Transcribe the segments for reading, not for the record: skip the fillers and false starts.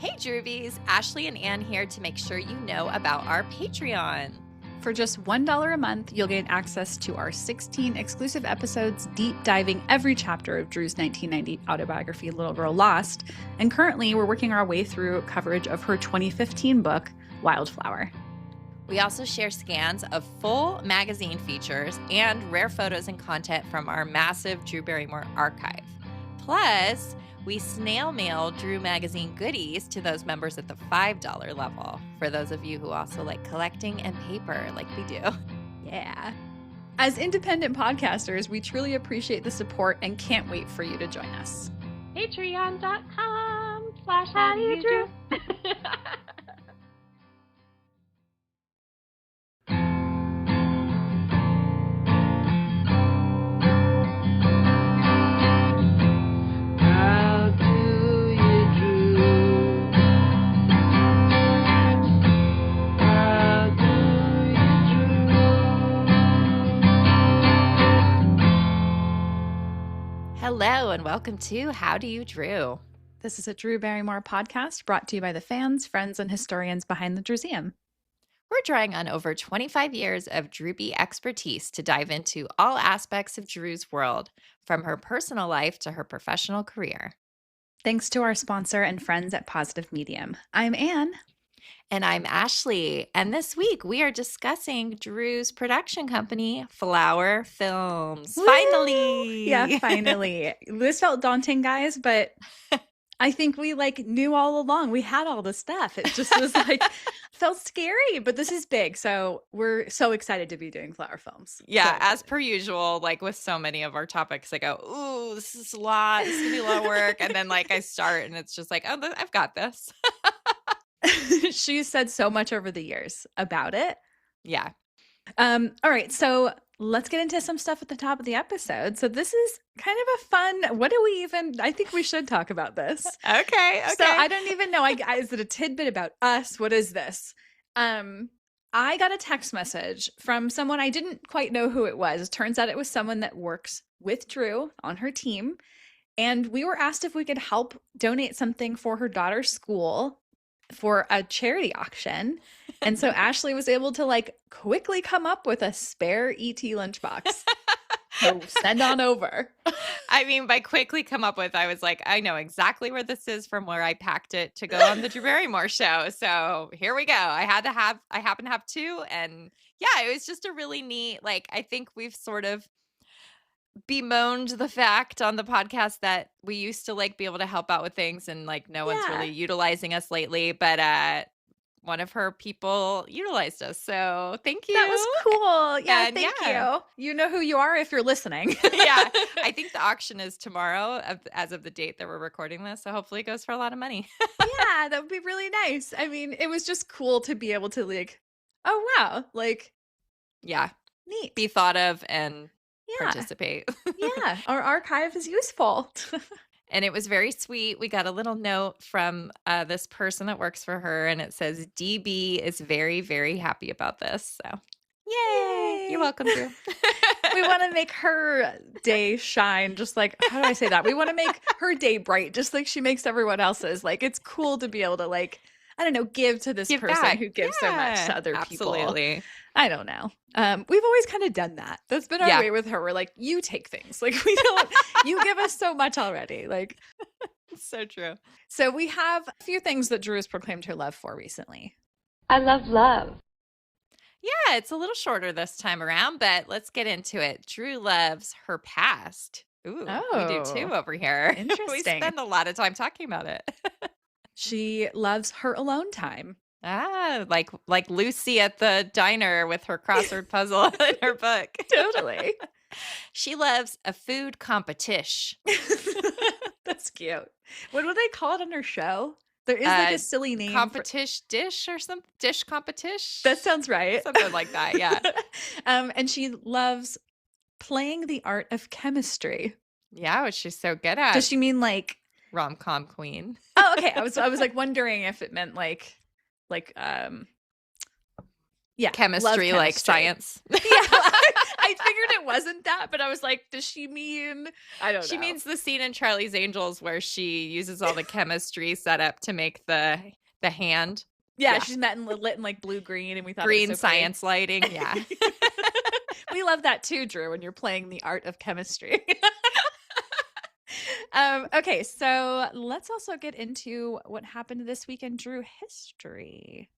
Hey Droobies, Ashley and Ann here to make sure you know about our Patreon. For just $1 a month, you'll gain access to our 16 exclusive episodes deep diving every chapter of Drew's 1990 autobiography, Little Girl Lost. And currently, we're working our way through coverage of her 2015 book, Wildflower. We also share scans of full magazine features and rare photos and content from our massive Drew Barrymore archive. Plus, we snail mail Drew magazine goodies to those members at the $5 level, for those of you who also like collecting and paper like we do. Yeah. As independent podcasters, we truly appreciate the support and can't wait for you to join us. Patreon.com/HowDoYouDrew. Hello and welcome to How Do You Drew? This is a Drew Barrymore podcast brought to you by the fans, friends, and historians behind the Drewseum. We're drawing on over 25 years of Drewbie expertise to dive into all aspects of Drew's world, from her personal life to her professional career. Thanks to our sponsor and friends at Positive Medium. I'm Anne. And I'm Ashley. And this week we are discussing Drew's production company, Flower Films. Woo! Finally. Yeah, finally. This felt daunting, guys, but I think we knew all along. We had all the stuff. It just was felt scary, but this is big. So we're so excited to be doing Flower Films. Yeah, So as per usual, with so many of our topics, I go, ooh, this is a lot. This is going to be a lot of work. And then I start and it's just oh, I've got this. She's said so much over the years about it. Yeah. All right. So let's get into some stuff at the top of the episode. So this is kind of a fun, I think we should talk about this. Okay. So I don't even know. Is it a tidbit about us? What is this? I got a text message from someone. I didn't quite know who it was. It turns out it was someone that works with Drew on her team. And we were asked if we could help donate something for her daughter's school for a charity auction. And so Ashley was able to quickly come up with a spare ET lunchbox. So send on over. I mean, by quickly come up with, I was I know exactly where this is from where I packed it to go on the Drew Barrymore show. So here we go. I happen to have two. And yeah, it was just a really neat, I think we've sort of bemoaned the fact on the podcast that we used to be able to help out with things and no one's really utilizing us lately, but one of her people utilized us, so thank you. That was cool. Yeah, And thank you. You know who you are if you're listening. Yeah, I think the auction is tomorrow as of the date that we're recording this, so hopefully it goes for a lot of money. Yeah, that would be really nice. I mean, it was just cool to be able to oh wow, Yeah, neat, be thought of and participate. Yeah, our archive is useful. And it was very sweet. We got a little note from this person that works for her, and it says, DB is very, very happy about this. So, yay. You're welcome, Drew. We want to make her day shine, just how do I say that? We want to make her day bright, just like she makes everyone else's. It's cool to be able to, I don't know, give to this person back. who gives so much to other people. Absolutely. I don't know. We've always kind of done that. That's been our way with her. We're you take things. We don't, you give us so much already. So true. So we have a few things that Drew has proclaimed her love for recently. I love love. Yeah, it's a little shorter this time around, but let's get into it. Drew loves her past. Ooh, we do too over here. Interesting. We spend a lot of time talking about it. She loves her alone time. Ah, like Lucy at the diner with her crossword puzzle in her book. Totally. She loves a food competition. That's cute. What do they call it on her show? There is a silly name. Competition dish or some dish competition. That sounds right. Something like that, yeah. And she loves playing the art of chemistry. Yeah, which she's so good at. Does she mean rom-com queen? Oh, okay. I was wondering if it meant Yeah. love chemistry, like chemistry. science. Yeah. I figured it wasn't that, but I was like, does she mean, I don't know. She means the scene in Charlie's Angels where she uses all the chemistry set up to make the hand. Yeah, she's lit in like blue-green, and we thought green it was so pretty. science lighting. Yeah. We love that too, Drew, when you're playing the art of chemistry. Okay, so let's also get into what happened this week in Drew history.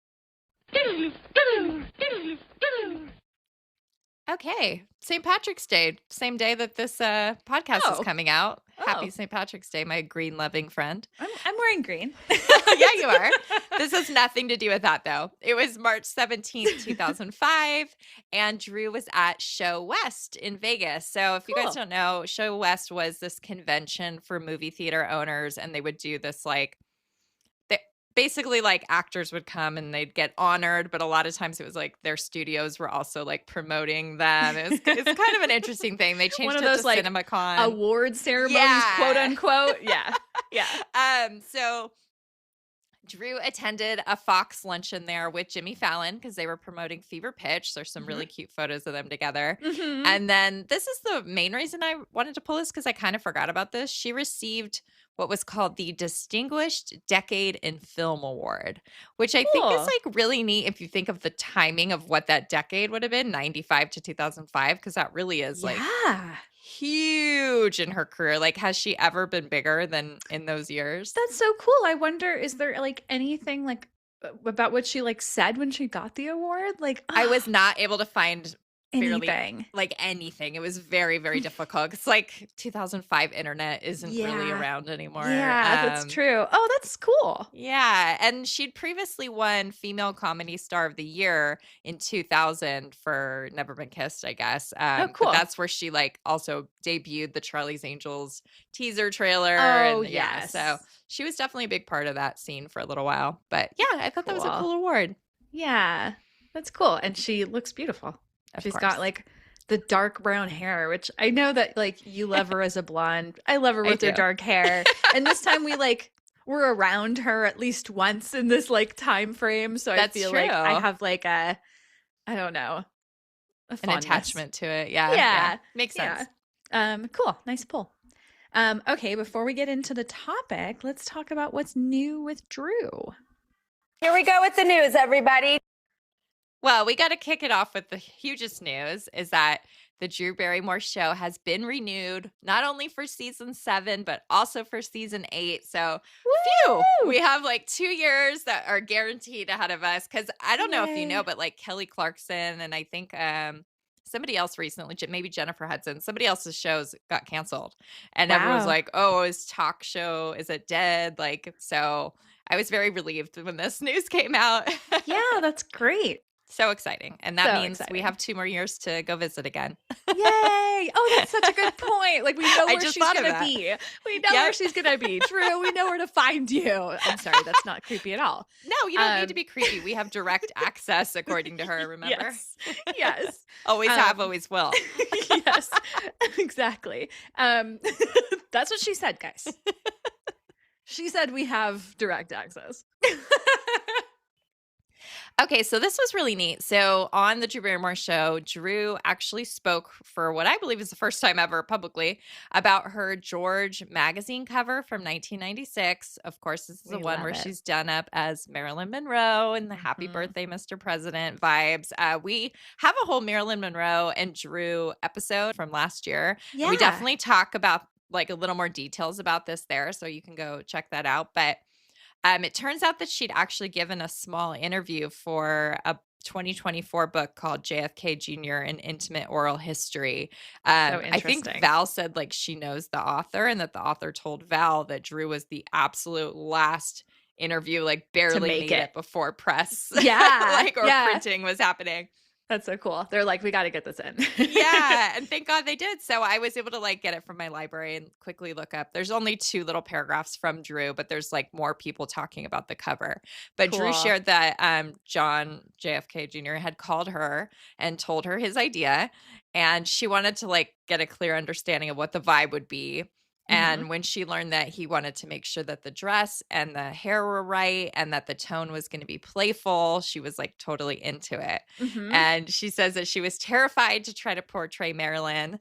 Okay. St. Patrick's Day, same day that this podcast is coming out. Happy Oh. St. Patrick's Day, my green loving friend. I'm wearing green. Yeah, you are. This has nothing to do with that, though. It was March 17th, 2005, and Drew was at Show West in Vegas. So if you guys don't know, Show West was this convention for movie theater owners, and they would do this like, basically like actors would come and they'd get honored, but a lot of times it was like their studios were also like promoting them. It's kind of an interesting thing. They changed One of it those to like CinemaCon award ceremonies, quote unquote. Yeah. So Drew attended a Fox luncheon there with Jimmy Fallon because they were promoting Fever Pitch. There's some really cute photos of them together. And then this is the main reason I wanted to pull this, because I kind of forgot about this. She received what was called the Distinguished Decade in Film Award, which I think is like really neat if you think of the timing of what that decade would have been, 95 to 2005, because that really is like huge in her career. Like, has she ever been bigger than in those years? That's so cool. I wonder, is there like anything like about what she like said when she got the award? Like, I was not able to find anything. Like anything. It was very, very difficult. It's like 2005 internet isn't really around anymore. Yeah, that's true. Oh, that's cool. Yeah. And she'd previously won Female Comedy Star of the Year in 2000 for Never Been Kissed, I guess. Oh, cool. But that's where she like also debuted the Charlie's Angels teaser trailer. Oh, and, yes. So she was definitely a big part of that scene for a little while. But yeah, I thought that was a cool award. Yeah, that's cool. And she looks beautiful. She's got like the dark brown hair, which I know that like you love her as a blonde. I love her with her dark hair. And this time we like were around her at least once in this like time frame. So I feel like I have like a, I don't know, an attachment to it. Yeah. Makes sense. Cool. Nice pull. Okay, before we get into the topic, let's talk about what's new with Drew. Here we go with the news, everybody. Well, we got to kick it off with the hugest news is that the Drew Barrymore show has been renewed, not only for season 7, but also for season 8. So we have like 2 years that are guaranteed ahead of us. Because I don't know if you know, but like Kelly Clarkson and I think somebody else recently, maybe Jennifer Hudson, somebody else's shows got canceled. And everyone's like, oh, his talk show, is it dead? Like, so I was very relieved when this news came out. Yeah, that's great. So exciting. And that means we have 2 more years to go visit again. Yay. Oh, that's such a good point. Like, we know where she's going to be. We know where she's going to be. Drew, we know where to find you. I'm sorry, that's not creepy at all. No, you don't need to be creepy. We have direct access, according to her, remember? Yes. Always have, always will. Yes, exactly. That's what she said, guys. She said we have direct access. Okay, so this was really neat. So on the Drew Barrymore show, Drew actually spoke for what I believe is the first time ever publicly about her George magazine cover from 1996. Of course, this is the one where she's done up as Marilyn Monroe and the Happy Birthday, Mr. President vibes. We have a whole Marilyn Monroe and Drew episode from last year. Yeah. We definitely talk about like a little more details about this there, so you can go check that out. But it turns out that she'd actually given a small interview for a 2024 book called JFK Jr. An Intimate Oral History. I think Val said like she knows the author and that the author told Val that Drew was the absolute last interview, like barely made it before press. Yeah. Printing was happening. That's so cool. They're like, we got to get this in. Yeah. And thank God they did. So I was able to like get it from my library and quickly look up. There's only 2 little paragraphs from Drew, but there's like more people talking about the cover. But Drew shared that John JFK Jr. had called her and told her his idea. And she wanted to like get a clear understanding of what the vibe would be. And when she learned that he wanted to make sure that the dress and the hair were right and that the tone was going to be playful, she was like totally into it. And she says that she was terrified to try to portray Marilyn,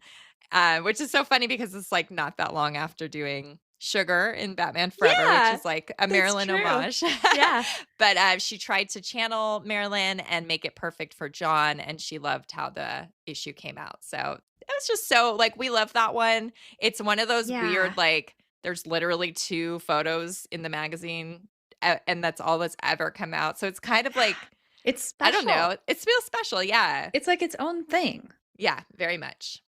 which is so funny because it's like not that long after doing Sugar in Batman Forever, which is like a Marilyn homage. Yeah. But she tried to channel Marilyn and make it perfect for John, and she loved how the issue came out. So it was just so like, we love that one. It's one of those weird, like, there's literally 2 photos in the magazine, and that's all that's ever come out. So it's kind of like, it's special. I don't know. It feels special. Yeah. It's like its own thing. Yeah, very much.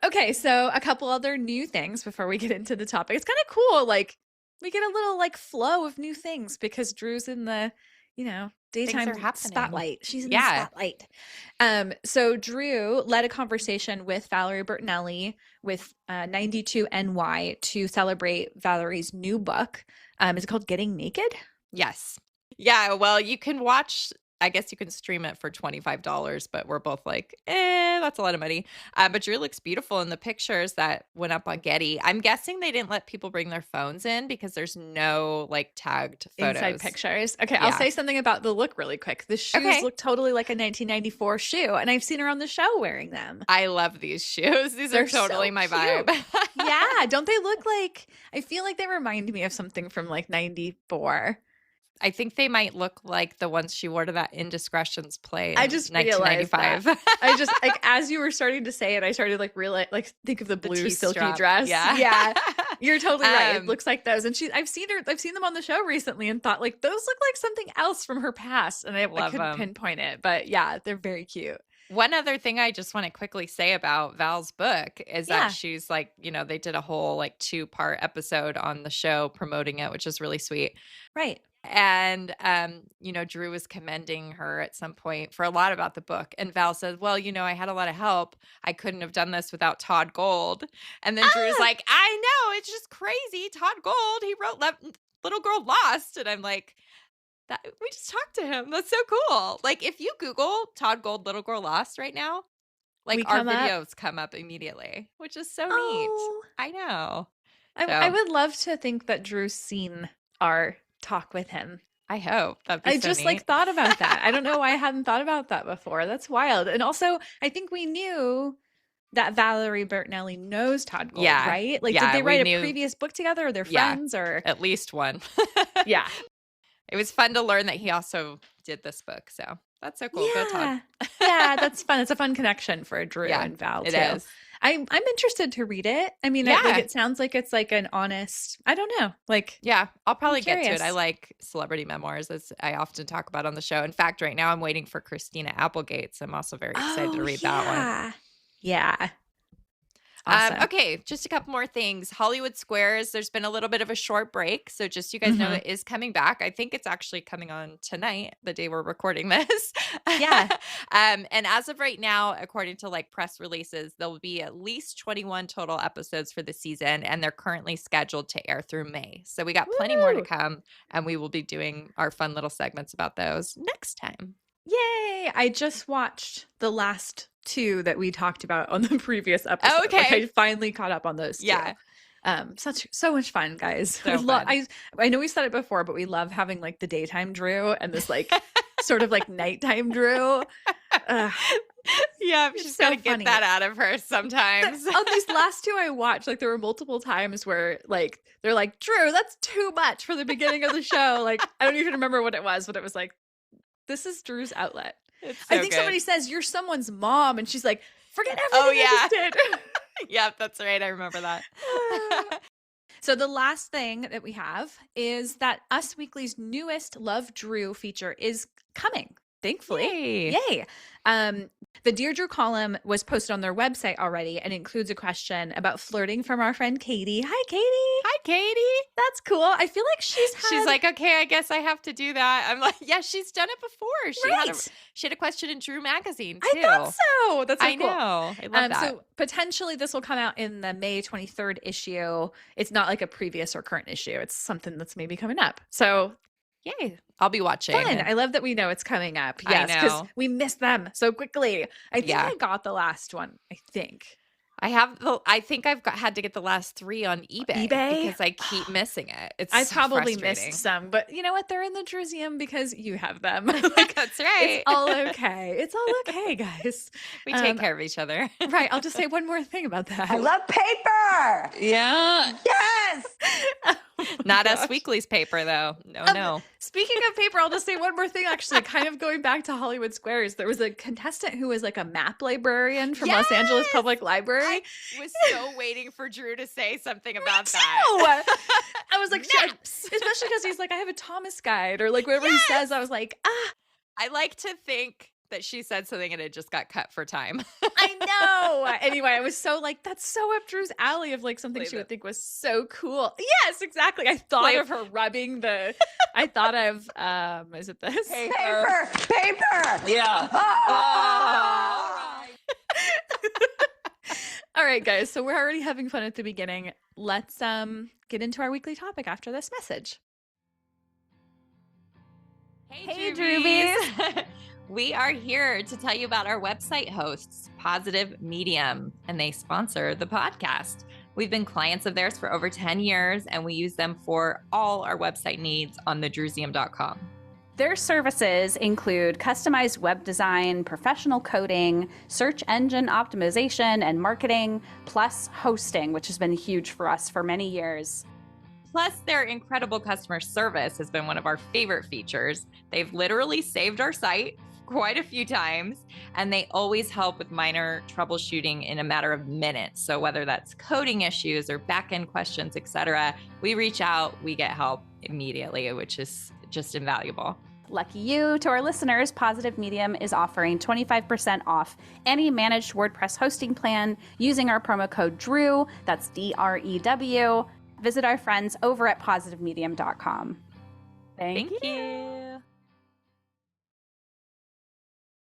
Okay, so a couple other new things before we get into the topic. It's kind of cool. Like, we get a little like flow of new things because Drew's in the, daytime spotlight. She's in the spotlight. So Drew led a conversation with Valerie Bertinelli with 92NY to celebrate Valerie's new book. Is it called Getting Naked? Yes. Yeah, well, you can watch, I guess you can stream it for $25, but we're both like, that's a lot of money. But Drew looks beautiful in the pictures that went up on Getty. I'm guessing they didn't let people bring their phones in because there's no like tagged photos. Inside pictures. Okay, I'll say something about the look really quick. The shoes look totally like a 1994 shoe, and I've seen her on the show wearing them. I love these shoes. These are totally my vibe. Yeah, don't they look like, I feel like they remind me of something from like 94. I think they might look like the ones she wore to that Indiscretions play in I just 1995. I just like, as you were starting to say it, I started like realize, like, think of the blue silky dress. Yeah. You're totally right. It looks like those. And I've seen them on the show recently and thought like, those look like something else from her past. And I couldn't pinpoint it, but yeah, they're very cute. One other thing I just want to quickly say about Val's book is that she's like, they did a whole like 2-part episode on the show promoting it, which is really sweet. Right. And, Drew was commending her at some point for a lot about the book. And Val says, well, I had a lot of help. I couldn't have done this without Todd Gold. And then Drew's like, I know, it's just crazy. Todd Gold, he wrote Little Girl Lost. And I'm like, we just talked to him. That's so cool. Like, if you Google Todd Gold, Little Girl Lost right now, like our videos come up immediately, which is so neat. I know. I would love to think that Drew's seen our talk with him. I hope. That'd be so neat. Like thought about that. I don't know why I hadn't thought about that before. That's wild. And also, I think we knew that Valerie Bertinelli knows Todd Gold, right? Like, did they write a previous book together? Or they're friends, or at least one? Yeah. It was fun to learn that he also did this book. So that's so cool. Go Todd. Yeah, that's fun. It's a fun connection for Drew and Val too. It is. I'm interested to read it. I mean, it sounds like it's like an honest, I don't know. Like, yeah, I'll probably get to it. I like celebrity memoirs, as I often talk about on the show. In fact, right now I'm waiting for Christina Applegate's. I'm also very excited to read that one. Yeah. Awesome. Okay, just a couple more things. Hollywood Squares, there's been a little bit of a short break. So just so you guys know, it is coming back. I think it's actually coming on tonight, the day we're recording this. Yeah. And as of right now, according to like press releases, there will be at least 21 total episodes for the season, and they're currently scheduled to air through May. So we got plenty more to come, and we will be doing our fun little segments about those next time. Yay! I just watched the last 2 that we talked about on the previous episode. Okay. Like, I finally caught up on those 2. Yeah. So much fun, guys. So fun. I know we said it before, but we love having like the daytime Drew and this like sort of like nighttime Drew. Yeah, I'm just gotta get that out of her sometimes. On these last 2 I watched, like there were multiple times where like they're like, Drew, that's too much for the beginning of the show. Like, I don't even remember what it was, but it was like, this is Drew's outlet. I think somebody says you're someone's mom, and she's like, forget everything I just did. Yeah, that's right. I remember that. So the last thing that we have is that Us Weekly's newest Love Drew feature is coming. Thankfully. Yay. The Dear Drew column was posted on their website already and includes a question about flirting from our friend Katie. Hi, Katie. Hi, Katie. That's cool. I feel like she's like, okay, I guess I have to do that. I'm like, yeah, she's done it before. She had a question in Drew magazine too. I thought so. That's so cool. I know. I love that. So potentially this will come out in the May 23rd issue. It's not like a previous or current issue. It's something that's maybe coming up. So yay. I'll be watching. Fun. I love that we know it's coming up. Yes, because we missed them so quickly. I think I got the last one. I think. I think had to get the last 3 on eBay because I keep missing it. It's I so probably frustrating. missed some, but you know what? They're in the Druseum because you have them. That's right. It's all okay. It's all okay, guys. We take care of each other. Right. I'll just say one more thing about that. I love paper. Yeah. Yes. Not Us Weekly's paper, though. No. Speaking of paper, I'll just say one more thing, actually, kind of going back to Hollywood Squares. There was a contestant who was like a map librarian from Los Angeles Public Library. I was so waiting for Drew to say something about that. I was like, especially because he's like, I have a Thomas guide, or like whatever he says. I was like, I like to think that she said something and it just got cut for time. I know. Anyway, I was so like, that's so up Drew's alley of like something she would think was so cool. Yes, exactly. I thought of her rubbing I thought of, is it this? Paper. Yeah. Oh. All right, guys. So we're already having fun at the beginning. Let's get into our weekly topic after this message. Hey, Drewbies. We are here to tell you about our website hosts, Positive Medium, and they sponsor the podcast. We've been clients of theirs for over 10 years, and we use them for all our website needs on thedruseum.com. Their services include customized web design, professional coding, search engine optimization and marketing, plus hosting, which has been huge for us for many years. Plus, their incredible customer service has been one of our favorite features. They've literally saved our site quite a few times, and they always help with minor troubleshooting in a matter of minutes. So whether that's coding issues or back-end questions, etc., we reach out, we get help immediately, which is just invaluable. Lucky you. To our listeners, Positive Medium is offering 25% off any managed WordPress hosting plan using our promo code DREW. That's DREW. Visit our friends over at positivemedium.com. Thank you.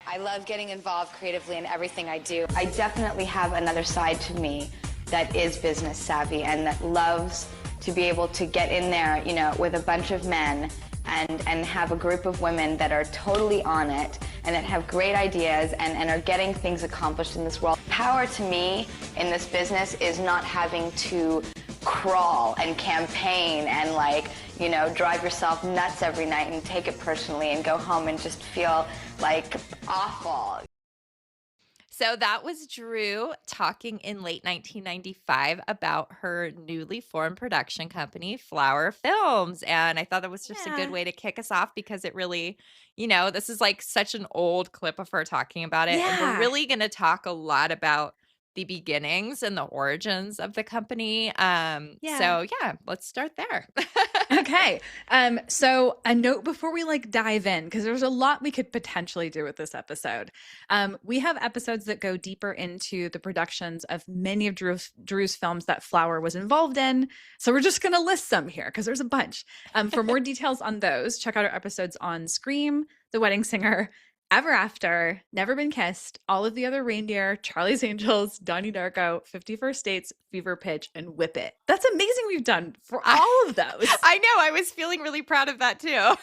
I love getting involved creatively in everything I do. I definitely have another side to me that is business savvy and that loves to be able to get in there, with a bunch of men and have a group of women that are totally on it and that have great ideas and are getting things accomplished in this world. Power to me in this business is not having to crawl and campaign and drive yourself nuts every night and take it personally and go home and just feel like awful. So that was Drew talking in late 1995 about her newly formed production company, Flower Films. And I thought that was just a good way to kick us off because it really, this is like such an old clip of her talking about it. And we're really going to talk a lot about the beginnings and the origins of the company. So let's start there. Okay. So a note before we dive in, because there's a lot we could potentially do with this episode. We have episodes that go deeper into the productions of many of Drew's films that Flower was involved in. So we're just going to list some here because there's a bunch. For more details on those, check out our episodes on Scream, The Wedding Singer, Ever After, Never Been Kissed, All of the Other Reindeer, Charlie's Angels, Donnie Darko, 50 First Dates, Fever Pitch, and Whip It. That's amazing we've done for all of those. I know. I was feeling really proud of that too.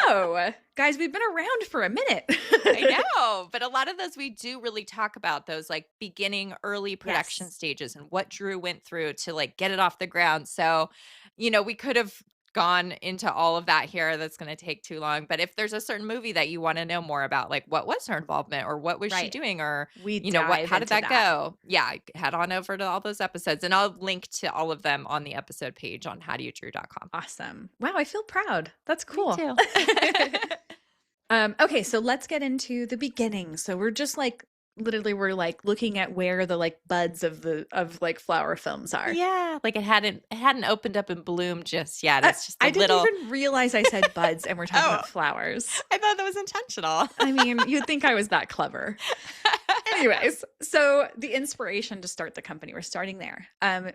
Whoa. Guys, we've been around for a minute. I know. But a lot of those we do really talk about those beginning early production stages and what Drew went through to get it off the ground. So, we could have gone into all of that here. That's going to take too long. But if there's a certain movie that you want to know more about, what was her involvement or what was she doing or, how did that go? Yeah, head on over to all those episodes and I'll link to all of them on the episode page on howdoyoudrew.com. Awesome. Wow, I feel proud. That's cool. Me too. Okay, so let's get into the beginning. So we're just literally we're looking at where the buds of Flower Films are. Yeah, it hadn't opened up and bloomed just yet. It's just I didn't even realize I said buds and we're talking about flowers. I thought that was intentional. I mean, you'd think I was that clever. Anyways, so the inspiration to start the company, we're starting there.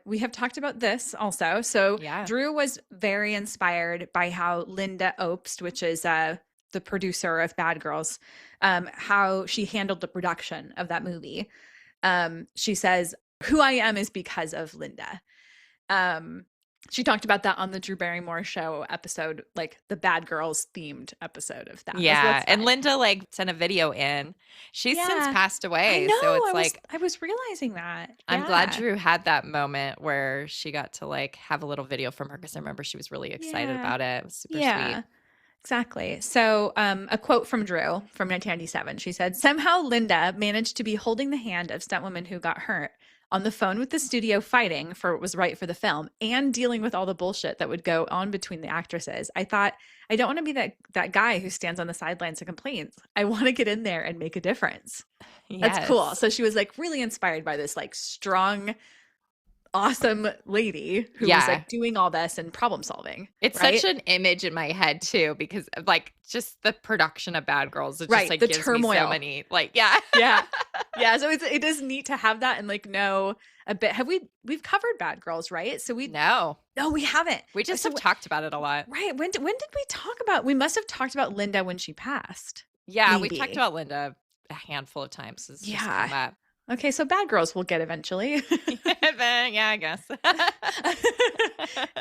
We have talked about this also. So Drew was very inspired by how Linda Obst, which is the producer of Bad Girls, how she handled the production of that movie. She says, "Who I am is because of Linda." She talked about that on the Drew Barrymore show episode, like the Bad Girls themed episode of that. Yeah, and Linda like sent a video in. She's since Yeah. passed I away, know. so it's like I was realizing that. I'm glad Yeah. Drew had that moment where she got to like have a little video from her because I remember she was really excited Yeah. about it. It was super Yeah. sweet. Exactly. So, a quote from Drew from 1997. She said, "Somehow Linda managed to be holding the hand of stuntwoman who got hurt, on the phone with the studio fighting for what was right for the film, and dealing with all the bullshit that would go on between the actresses. I thought, I don't want to be that guy who stands on the sidelines and complains. I want to get in there and make a difference." That's cool. Yes. So she was like really inspired by this like strong, awesome lady who was like doing all this and problem solving. It's right? such an image in my head too, because of, like just the production of Bad Girls. It Right, just like the gives turmoil. me so many like yeah. Yeah. So it is neat to have that and like know a bit. We've covered Bad Girls, right? So No, we haven't. we just So have talked about it a lot. Right. When did we talk about? We must have talked about Linda when she passed. Yeah, Maybe. we talked about Linda a handful of times. It's just Yeah. come up. Okay, so Bad Girls we'll get eventually. Yeah, I guess.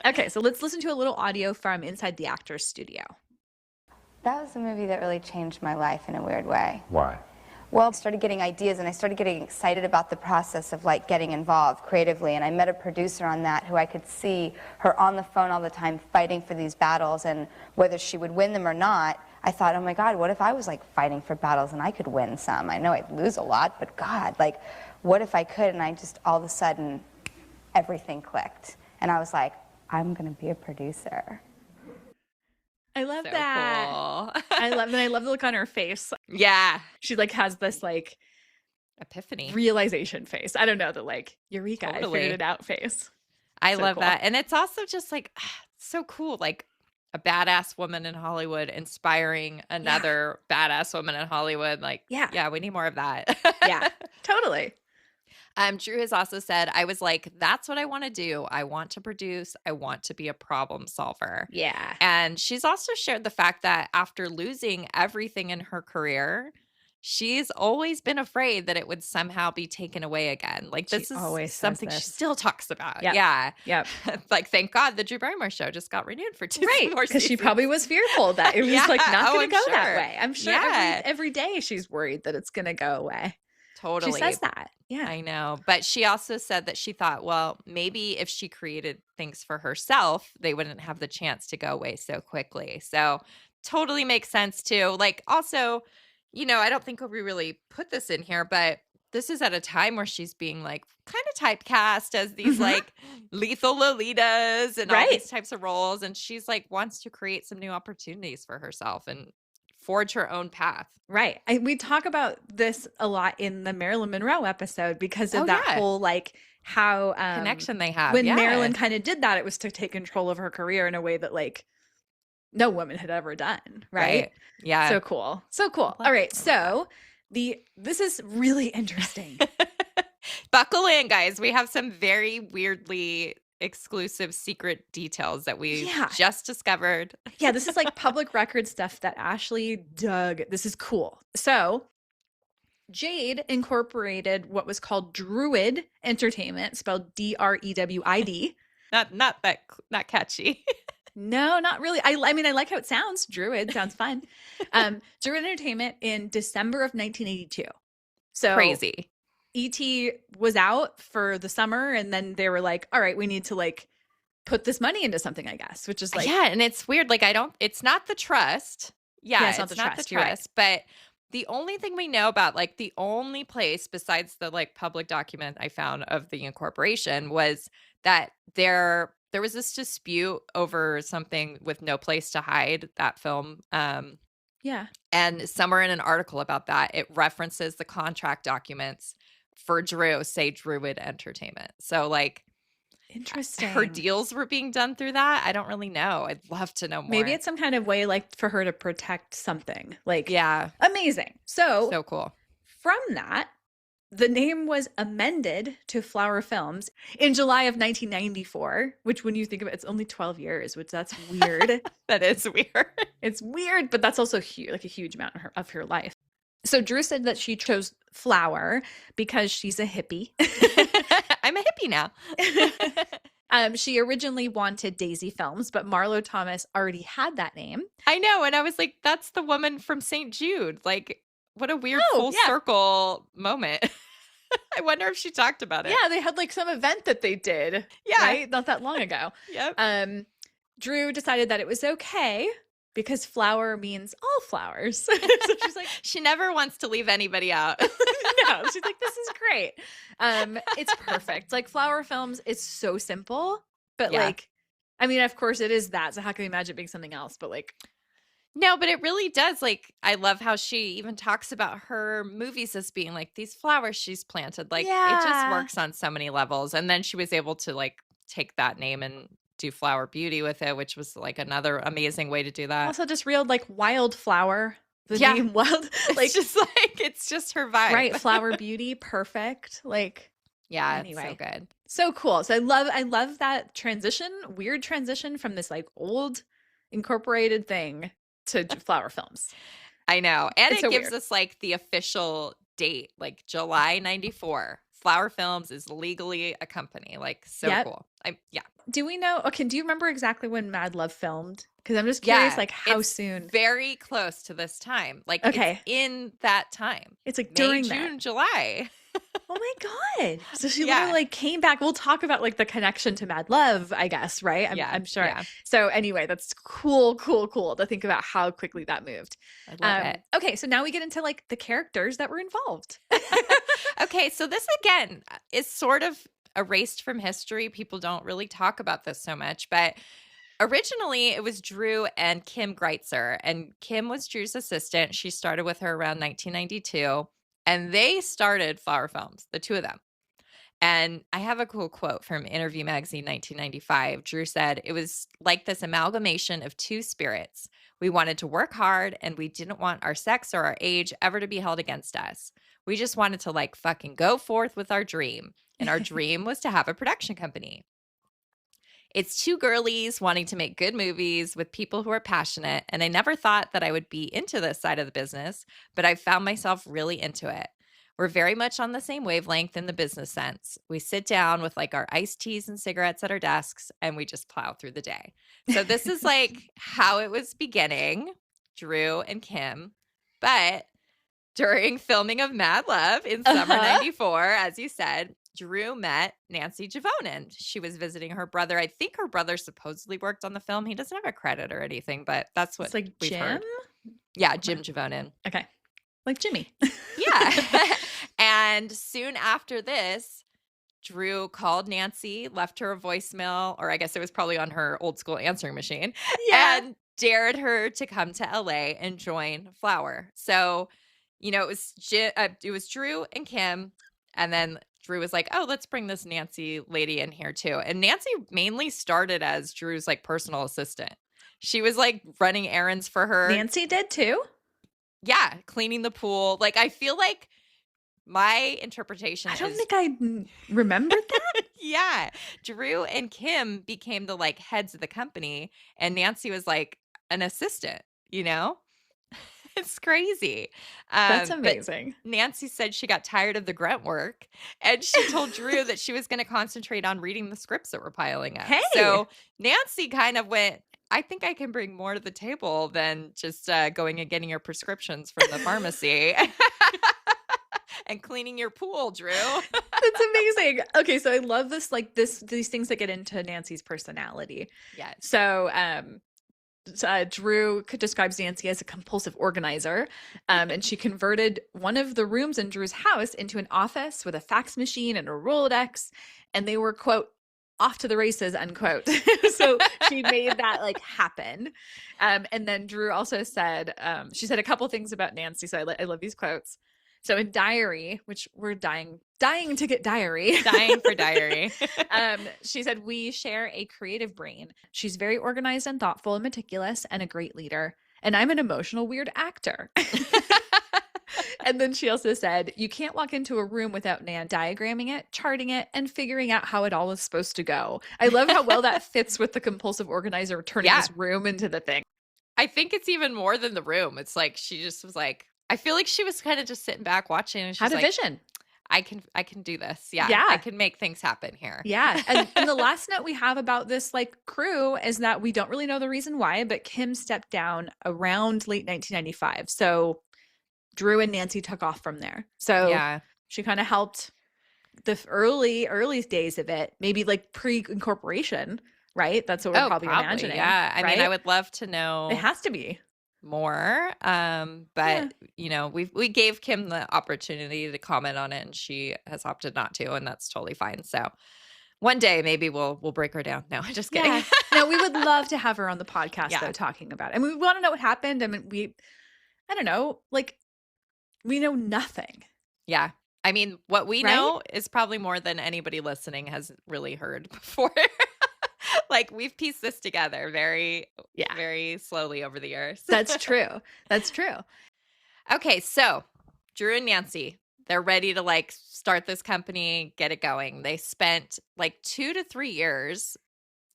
Okay, so let's listen to a little audio from inside the actor's studio. That was a movie that really changed my life in a weird way. Why? Well, I started getting ideas and I started getting excited about the process of like getting involved creatively, and I met a producer on that who I could see her on the phone all the time fighting for these battles, and whether she would win them or not, I thought, oh my God, what if I was like fighting for battles and I could win some? I know I'd lose a lot, but God, like what if I could? And I just all of a sudden everything clicked and I was like, I'm gonna be a producer. I love So that. cool. I love the look on her face. Yeah. She like has this like Epiphany. realization face. I don't know, the like eureka, I Totally. figured it out face. I So love cool. that. And it's also just like so cool. Like a badass woman in Hollywood inspiring another badass woman in Hollywood. Like, Yeah. we need more of that. Yeah, totally. Drew has also said, I was like, that's what I want to do. I want to produce. I want to be a problem solver. Yeah. And she's also shared the fact that after losing everything in her career, she's always been afraid that it would somehow be taken away again. Like this She is always says something she this. still talks about. Yep. Yeah. Yep. Like, thank God the Drew Barrymore show just got renewed for 2 Right, more because she seasons. probably was fearful that it was Yeah. like not Oh, going I'm to go that sure. way. I'm sure Yeah. every day she's worried that it's going to go away. Totally. She says that. Yeah. I know. But she also said that she thought, well, maybe if she created things for herself, they wouldn't have the chance to go away so quickly. So totally makes sense too. Like also, you know, I don't think we really put this in here, but this is at a time where she's being like kind of typecast as these Mhm. like lethal Lolitas and all Right. these types of roles. And she's like wants to create some new opportunities for herself and forge her own path. Right. We talk about this a lot in the Marilyn Monroe episode because of Oh, that yeah. whole like how Connection they have. when yeah. Marilyn kind of did that, it was to take control of her career in a way that like no woman had ever done. Right. Yeah. So cool. So cool. All right. So this is really interesting. Buckle in, guys. We have some very weirdly exclusive secret details that we Yeah. just discovered. Yeah, this is like public record stuff that Ashley dug. This is cool. So, Jade incorporated what was called Druid Entertainment, spelled Drewid. Not catchy. No, not really. I mean, I like how it sounds. Druid sounds fun. Druid Entertainment in December of 1982. So Crazy. ET was out for the summer, and then they were like, "All right, we need to like put this money into something," I guess, which is like, yeah, and it's weird. Like it's not the trust. Yeah, it's not the trust, you're right. But the only thing we know about, like the only place besides the like public document I found of the incorporation was that there was this dispute over something with No Place to Hide, that film. yeah, And somewhere in an article about that, it references the contract documents for Drew, say Druid Entertainment. So like interesting. her deals were being done through that. I don't really know. I'd love to know more. Maybe it's some kind of way like for her to protect something. Like, yeah, amazing. So cool. from that, the name was amended to Flower Films in July of 1994, which when you think of it, it's only 12 years, which that's weird. That is weird. It's weird, but that's also huge, like a huge amount of her life. So Drew said that she chose Flower because she's a hippie. I'm a hippie now. She originally wanted Daisy Films, but Marlo Thomas already had that name. I know. And I was like, that's the woman from St. Jude. Like, what a weird full yeah. circle moment. I wonder if she talked about it. Yeah, they had like some event that they did. Yeah. Right? Not that long ago. Yep. Drew decided that it was okay because flower means all flowers. So she's like, she never wants to leave anybody out. no, she's like, this is great. It's perfect. Like Flower Films is so simple, but Yeah. like, I mean, of course it is that. So how can we imagine it being something else? But like, no, but it really does. Like, I love how she even talks about her movies as being like these flowers she's planted. Like, it just Yeah. works on so many levels. And then she was able to like take that name and do Flower Beauty with it, which was like another amazing way to do that. Also just real like wildflower. The Yeah. name wild, like it's just her vibe. right? Flower Beauty, perfect. Like, Yeah, anyway. it's so good. so cool. So I love that transition, weird transition from this like old incorporated thing to Flower Films. I know. And It's it so gives weird. us like the official date, like July 94. Flower Films is legally a company. Like, so Yep. cool. Yeah. Do we know? Okay, do you remember exactly when Mad Love filmed? Because I'm just curious, Yeah, like how it's soon? Very close to this time. Like, Okay. it's in that time. It's like May, during June, that. July. Oh my god! So she Yeah. literally like came back. We'll talk about like the connection to Mad Love, I guess, right? Yeah, I'm sure. yeah. So anyway, that's cool to think about how quickly that moved. I love it. Okay, so now we get into like the characters that were involved. Okay, so this again is sort of erased from history. People don't really talk about this so much, but originally it was Drew and Kim Greitzer, and Kim was Drew's assistant. She started with her around 1992, and they started Flower Films, the two of them. And I have a cool quote from Interview Magazine 1995. Drew said, "It was like this amalgamation of two spirits. We wanted to work hard, and we didn't want our sex or our age ever to be held against us. We just wanted to like fucking go forth with our dream. And our dream was to have a production company. It's two girlies wanting to make good movies with people who are passionate. And I never thought that I would be into this side of the business, but I found myself really into it. We're very much on the same wavelength in the business sense. We sit down with like our iced teas and cigarettes at our desks, and we just plow through the day." So this is like how it was beginning, Drew and Kim. But during filming of Mad Love in summer 94, as you said, Drew met Nancy Juvonen. She was visiting her brother. I think her brother supposedly worked on the film. He doesn't have a credit or anything, but that's what It's like we've Jim. heard. Yeah, Jim Juvonen. Okay, like Jimmy. Yeah. And soon after this, Drew called Nancy, left her a voicemail, or I guess it was probably on her old school answering machine, and dared her to come to LA and join Flower. So, you know, it was Drew and Kim, and then Drew was like, "Oh, let's bring this Nancy lady in here too." And Nancy mainly started as Drew's like personal assistant. She was like running errands for her. Nancy did too. Yeah, cleaning the pool. Like, I feel like my interpretation I don't is think I remembered that. yeah, Drew and Kim became the like heads of the company, and Nancy was like an assistant, you know? It's crazy. That's But amazing. Nancy said she got tired of the grunt work, and she told Drew that she was going to concentrate on reading the scripts that were piling up. Hey! So Nancy kind of went, "I think I can bring more to the table than just going and getting your prescriptions from the pharmacy." And cleaning your pool, Drew. That's amazing. Okay, so I love this, like these things that get into Nancy's personality. Yes. So, Drew describes Nancy as a compulsive organizer, and she converted one of the rooms in Drew's house into an office with a fax machine and a Rolodex, and they were, quote, off to the races, unquote. So she made that like happen. And then Drew also said, she said a couple things about Nancy. So I love these quotes. So in Diary, which we're dying to get Diary. Dying for Diary. She said, "We share a creative brain. She's very organized and thoughtful and meticulous and a great leader. And I'm an emotional weird actor." And then she also said, "You can't walk into a room without Nan diagramming it, charting it, and figuring out how it all is supposed to go." I love how well that fits with the compulsive organizer turning this room into the thing. I think it's even more than the room. It's like she just was like, I feel like she was kind of just sitting back watching. And she's Had a like, vision. I can do this. Yeah. Yeah. I can make things happen here. Yeah. And the last note we have about this like crew is that we don't really know the reason why, but Kim stepped down around late 1995. So Drew and Nancy took off from there. So Yeah. she kind of helped the early days of it, maybe like pre-incorporation, right? That's what we're probably imagining. Yeah. I mean, right? I would love to know It has to be. more. But you know, we gave Kim the opportunity to comment on it and she has opted not to, and that's totally fine. So one day maybe we'll break her down. No, just kidding. Yeah. No, we would love to have her on the podcast Yeah. though, talking about it. And we want to know what happened. I mean, I don't know, like we know nothing. Yeah. I mean, what we Right? know is probably more than anybody listening has really heard before. Like we've pieced this together very, very slowly over the years. That's true. That's true. Okay, so Drew and Nancy, they're ready to like start this company, get it going. They spent like 2 to 3 years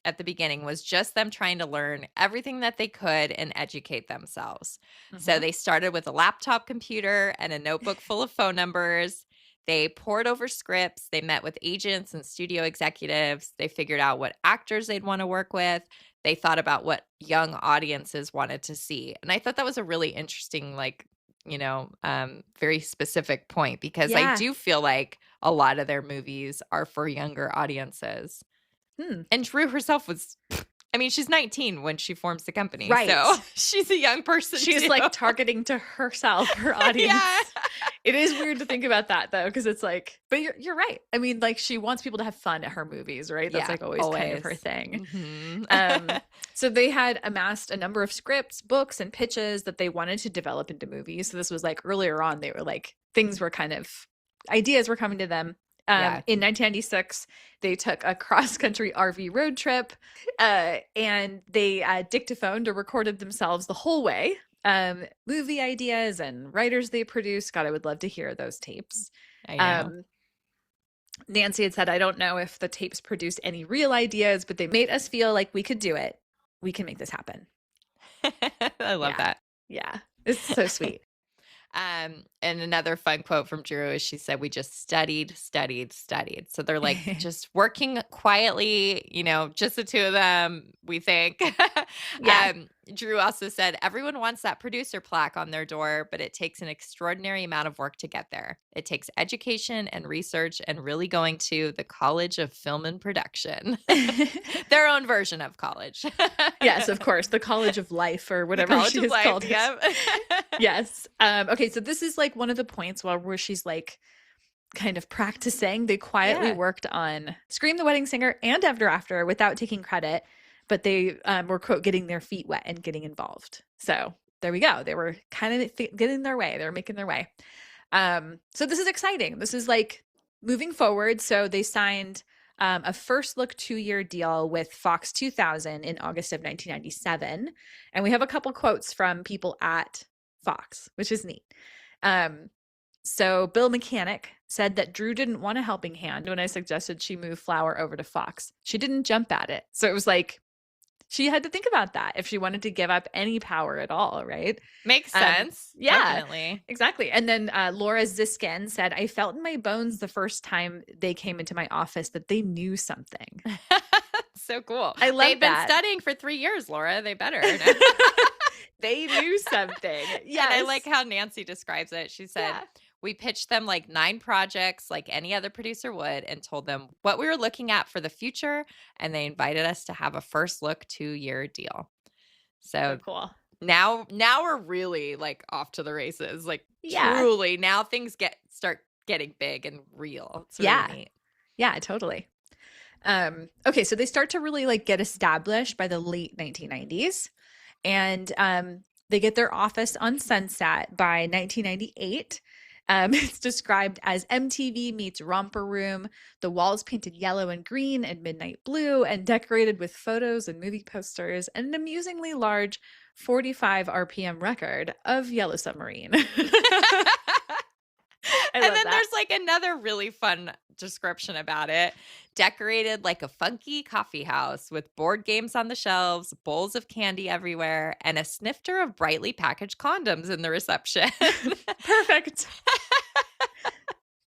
at the beginning was just them trying to learn everything that they could and educate themselves. So they started with a laptop computer and a notebook full of phone numbers. They pored over scripts. They met with agents and studio executives. They figured out what actors they'd want to work with. They thought about what young audiences wanted to see. And I thought that was a really interesting, like, you know, very specific point because I do feel like a lot of their movies are for younger audiences. And Drew herself was, I mean, she's 19 when she forms the company. Right. So she's a young person. She's too. like targeting to herself, her audience. Yeah. It is weird to think about that though, because it's like, but you're right. I mean, like she wants people to have fun at her movies, right? That's like always kind of her thing. So they had amassed a number of scripts, books, and pitches that they wanted to develop into movies. So this was like earlier on, they were like, things were kind of, ideas were coming to them. In 1996, they took a cross-country RV road trip and they dictaphoned or recorded themselves the whole way. Movie ideas and writers they produced. God, I would love to hear those tapes. I know. Nancy had said, I don't know if the tapes produced any real ideas, but they made us feel like we could do it. We can make this happen. I love that. Yeah. It's so sweet. And another fun quote from Drew is she said, we just studied. So they're like just working quietly, you know, just the two of them, we think. Drew also said, everyone wants that producer plaque on their door, but it takes an extraordinary amount of work to get there. It takes education and research and really going to the College of Film and Production, their own version of college. Yes, of course. The College of Life or whatever she has called it. Yes. Okay. So this is like one of the points where she's like kind of practicing. They quietly worked on Scream the Wedding Singer and After without taking credit, but they were, quote, getting their feet wet and getting involved. So there we go. They were kind of getting their way. They were making their way. So this is exciting. This is like moving forward. So they signed a first look 2-year deal with Fox 2000 in August of 1997. And we have a couple quotes from people at Fox, which is neat. So Bill Mechanic said that Drew didn't want a helping hand when I suggested she move Flower over to Fox. She didn't jump at it. So it was like she had to think about that if she wanted to give up any power at all, right? Makes sense. Yeah, definitely. Exactly. And then Laura Ziskin said, I felt in my bones the first time they came into my office that they knew something. So cool. I love They've that. been studying for 3 years, Laura. They better. They knew something. Yeah. I like how Nancy describes it. She said, we pitched them like 9 projects like any other producer would and told them what we were looking at for the future. And they invited us to have a first look 2-year deal. So cool. Now we're really like off to the races. Like truly now things start getting big and real. It's really neat. Yeah, totally. Okay. So they start to really like get established by the late 1990s. And they get their office on Sunset by 1998. It's described as MTV meets Romper Room, the walls painted yellow and green and midnight blue and decorated with photos and movie posters and an amusingly large 45 RPM record of Yellow Submarine. And then there's like another really fun description about it. Decorated like a funky coffee house with board games on the shelves, bowls of candy everywhere, and a snifter of brightly packaged condoms in the reception. Perfect.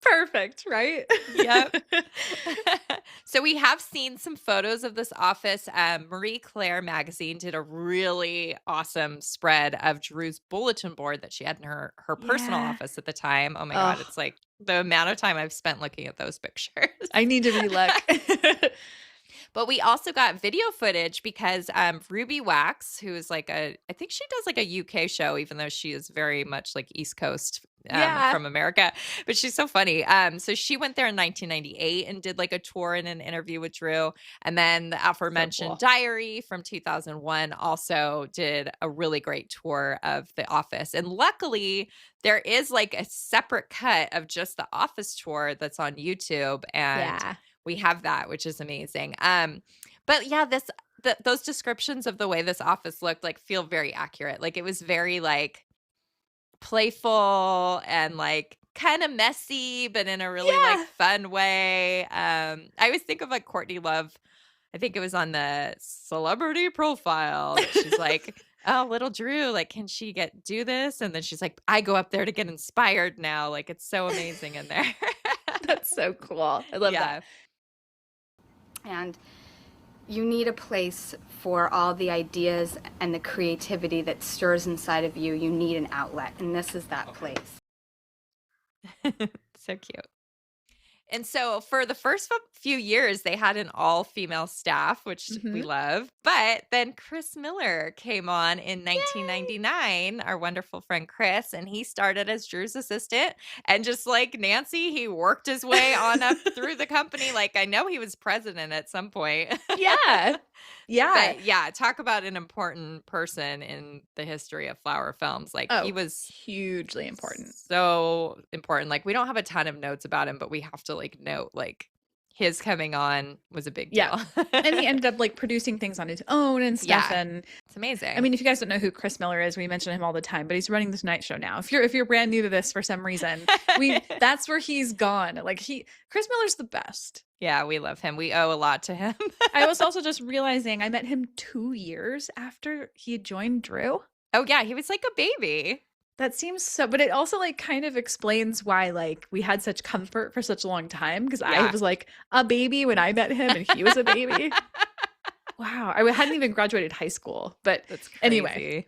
Perfect, right? Yep. So we have seen some photos of this office. Marie Claire magazine did a really awesome spread of Drew's bulletin board that she had in her personal Yeah. office at the time. Oh my God, Oh, it's like the amount of time I've spent looking at those pictures. I need to relook. But we also got video footage because Ruby Wax, who is like I think she does like a UK show, even though she is very much like East Coast Yeah. from America. But she's so funny. So she went there in 1998 and did like a tour and an interview with Drew. And then the aforementioned cool. Diary from 2001 also did a really great tour of the office. And luckily, there is like a separate cut of just the office tour that's on YouTube. And Yeah. we have that, which is amazing. But yeah, those descriptions of the way this office looked like feel very accurate. Like it was very like playful and like kind of messy, but in a really like fun way. I always think of like Courtney Love. I think it was on the Celebrity Profile. She's like, "Oh, little Drew, like, can she do this?" And then she's like, "I go up there to get inspired now. Like, it's so amazing in there." That's so cool. I love that. And you need a place for all the ideas and the creativity that stirs inside of you. You need an outlet, and this is that place. So cute. And so for the first few years, they had an all-female staff, which we love. But then Chris Miller came on in 1999, our wonderful friend Chris, and he started as Drew's assistant. And just like Nancy, he worked his way on up through the company. Like I know he was president at some point. Yeah. Yeah. But yeah, talk about an important person in the history of flower films. Like he was hugely important. So important. Like we don't have a ton of notes about him, but we have to like note like his coming on was a big deal. And he ended up like producing things on his own and stuff. Yeah. And it's amazing. I mean, if you guys don't know who Chris Miller is, we mention him all the time, but he's running the Tonight Show now. If you're brand new to this for some reason, that's where he's gone. Like Chris Miller's the best. Yeah, we love him. We owe a lot to him. I was also just realizing I met him 2 years after he had joined Drew. Oh yeah, he was like a baby. That seems so, but it also like kind of explains why like we had such comfort for such a long time because I was like a baby when I met him and he was a baby. Wow, I hadn't even graduated high school, but that's crazy. Anyway.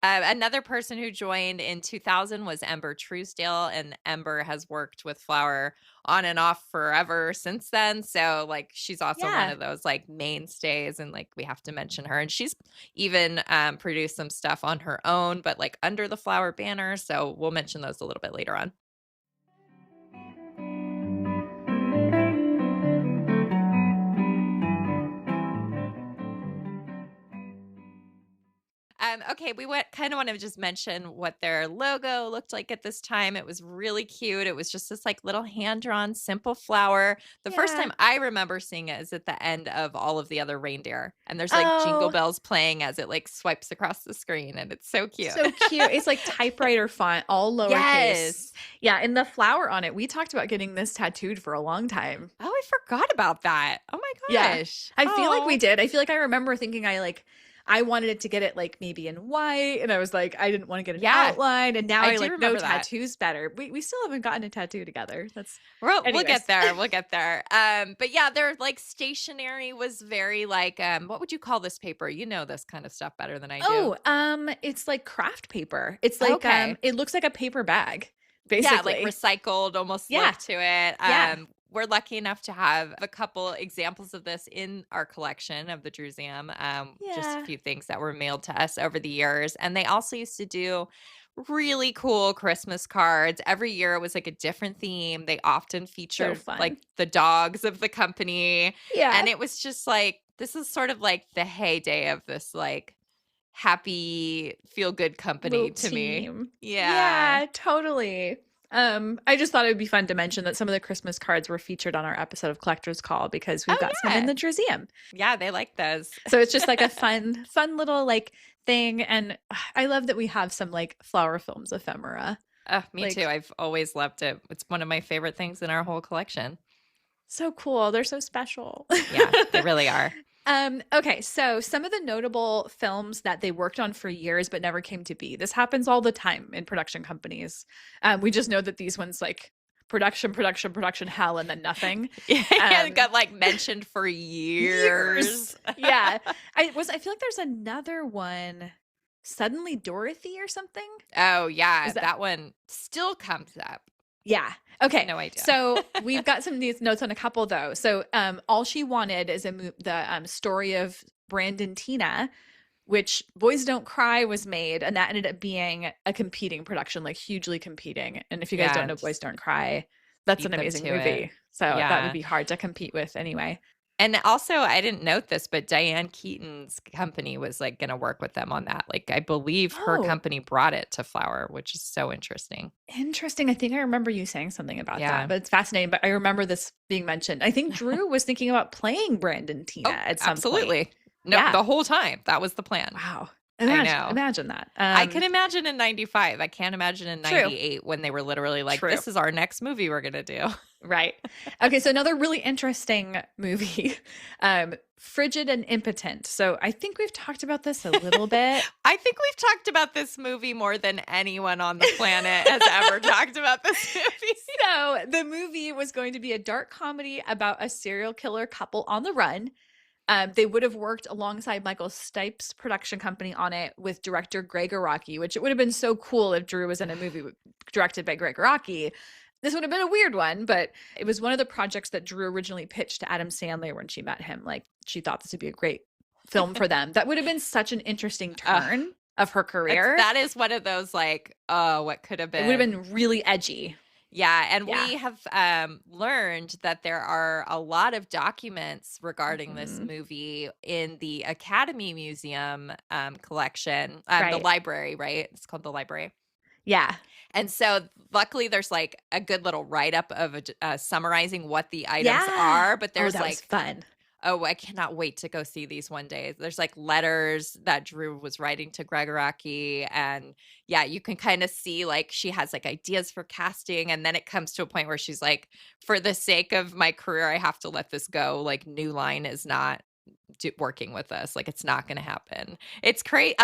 Another person who joined in 2000 was Ember Truesdale, and Ember has worked with Flower on and off forever since then. So like she's also one of those like mainstays, and like we have to mention her. And she's even produced some stuff on her own, but like under the Flower banner. So we'll mention those a little bit later on. Okay, we kind of want to just mention what their logo looked like at this time. It was really cute. It was just this like little hand-drawn, simple flower. The first time I remember seeing it is at the end of all of the other reindeer. And there's like jingle bells playing as it like swipes across the screen. And it's so cute. So cute. It's like typewriter font, all lowercase. Yes. Yeah, and the flower on it. We talked about getting this tattooed for a long time. Oh, I forgot about that. Oh my gosh. Yeah. I feel like we did. I feel like I remember thinking I wanted it to get it like maybe in white, and I was like, I didn't want to get an outline, and now I like know tattoos better. We still haven't gotten a tattoo together. We'll get there. We'll get there. But yeah, their like stationery was very like what would you call this paper? You know this kind of stuff better than I do. It's like craft paper. It's like it looks like a paper bag, basically. Yeah, like recycled almost look to it. We're lucky enough to have a couple examples of this in our collection of the Drewseum. Just a few things that were mailed to us over the years. And they also used to do really cool Christmas cards. Every year it was like a different theme. They often featured like the dogs of the company. Yeah. And it was just like, this is sort of like the heyday of this like happy, feel-good company to me. Yeah, totally. I just thought it would be fun to mention that some of the Christmas cards were featured on our episode of Collector's Call because we've got some in the Drewseum. Yeah, they like those. So it's just like a fun little like thing. And I love that we have some like Flower Films ephemera. Me too. I've always loved it. It's one of my favorite things in our whole collection. So cool. They're so special. Yeah, they really are. Okay, so some of the notable films that they worked on for years but never came to be. This happens all the time in production companies. We just know that these ones like production hell, and then nothing. It got like mentioned for years. Yeah. I feel like there's another one, Suddenly Dorothy or something. Oh yeah, Is that one still comes up. Yeah. Okay. No idea. So we've got some of these notes on a couple though. So All She Wanted is the story of Brandon Tina, which Boys Don't Cry was made, and that ended up being a competing production, like hugely competing. And if you guys don't know Boys Don't Cry, that's an amazing movie. So that would be hard to compete with anyway. And also, I didn't note this, but Diane Keaton's company was like going to work with them on that. Like, I believe her company brought it to Flower, which is so interesting. Interesting. I think I remember you saying something about that, but it's fascinating. But I remember this being mentioned. I think Drew was thinking about playing Brandon Tina at some point. No, the whole time. That was the plan. Wow. Imagine that. I can imagine in 95. I can't imagine in 98 when they were literally like, this is our next movie we're going to do. Right. Okay. So another really interesting movie, Frigid and Impotent. So I think we've talked about this a little bit. I think we've talked about this movie more than anyone on the planet has ever talked about this movie. So the movie was going to be a dark comedy about a serial killer couple on the run. They would have worked alongside Michael Stipe's production company on it with director Greg Araki, which it would have been so cool if Drew was in a movie directed by Greg Araki. This would have been a weird one, but it was one of the projects that Drew originally pitched to Adam Sandler when she met him. Like, she thought this would be a great film for them. That would have been such an interesting turn of her career. That is one of those like, oh, what could have been. It would have been really edgy. Yeah, and we have learned that there are a lot of documents regarding this movie in the Academy Museum collection, the library, right? It's called the library. Yeah. And so luckily there's like a good little write-up of summarizing what the items are, but there's that was fun. Oh, I cannot wait to go see these one day. There's like letters that Drew was writing to Greg Araki. And yeah, you can kind of see like she has like ideas for casting. And then it comes to a point where she's like, for the sake of my career, I have to let this go. Like New Line is not working with us. Like it's not going to happen. It's crazy.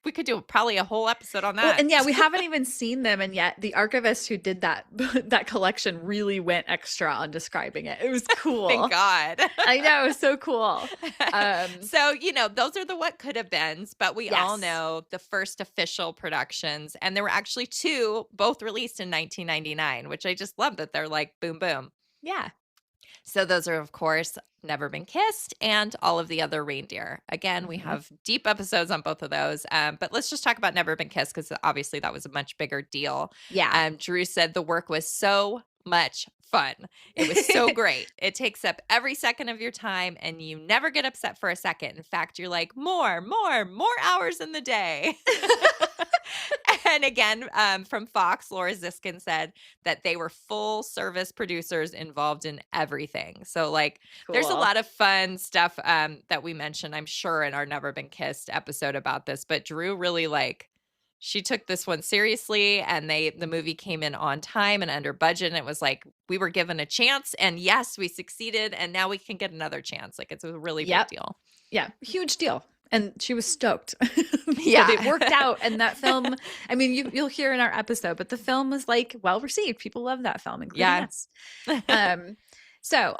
We could do probably a whole episode on that. Well, and yeah, we haven't even seen them, and yet the archivist who did that collection really went extra on describing it. It was cool. Thank God. I know, it was so cool. So those are the what could have beens, but we all know the first official productions, and there were actually two, both released in 1999, which I just love that they're like boom boom. Yeah. So those are, of course, Never Been Kissed and All of the Other Reindeer. Again, we have deep episodes on both of those. But let's just talk about Never Been Kissed because obviously that was a much bigger deal. Yeah. Drew said the work was so much fun. It was so great. It takes up every second of your time and you never get upset for a second. In fact, you're like, more hours in the day. And again, from Fox, Laura Ziskin said that they were full service producers involved in everything. So like there's a lot of fun stuff that we mentioned, I'm sure, in our Never Been Kissed episode about this. But Drew really she took this one seriously, and the movie came in on time and under budget. And it was like, we were given a chance, and yes, we succeeded. And now we can get another chance. Like it's a really big deal. Yeah. Huge deal. And she was stoked. It worked out. And that film, I mean, you'll hear in our episode, but the film was like well received. People love that film, including us. So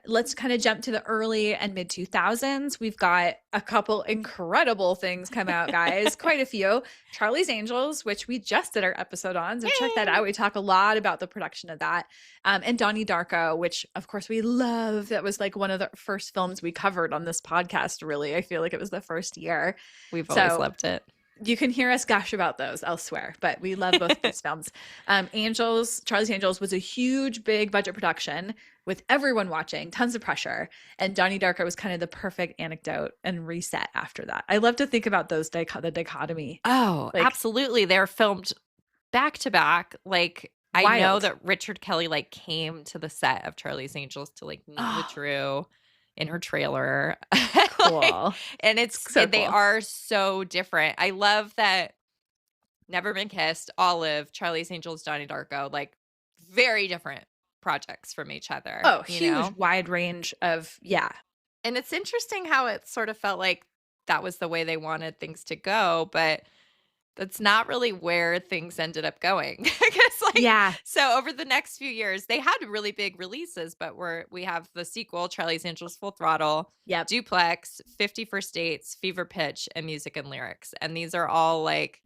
let's kind of jump to the early and mid 2000s. We've got a couple incredible things come out, guys. Quite a few. Charlie's Angels, which we just did our episode on. So check that out. We talk a lot about the production of that. And Donnie Darko, which of course we love. That was like one of the first films we covered on this podcast, really. I feel like it was the first year. We've always loved it. You can hear us gush about those elsewhere, but we love both these films. Charlie's Angels was a huge, big budget production with everyone watching, tons of pressure. And Donnie Darko was kind of the perfect anecdote and reset after that. I love to think about those, the dichotomy. Oh, absolutely. They're filmed back to back. Like I know that Richard Kelly came to the set of Charlie's Angels to meet with Drew in her trailer. Cool. And it's so they are so different. I love that Never Been Kissed, Olive, Charlie's Angels, Donnie Darko, very different projects from each other. Oh, huge wide range of And it's interesting how it sort of felt like that was the way they wanted things to go, but that's not really where things ended up going. Because It's like, Yeah. so over the next few years, they had really big releases, but we have the sequel, Charlie's Angels Full Throttle, Yep. Duplex, 50 First Dates, Fever Pitch, and Music and Lyrics. And these are all like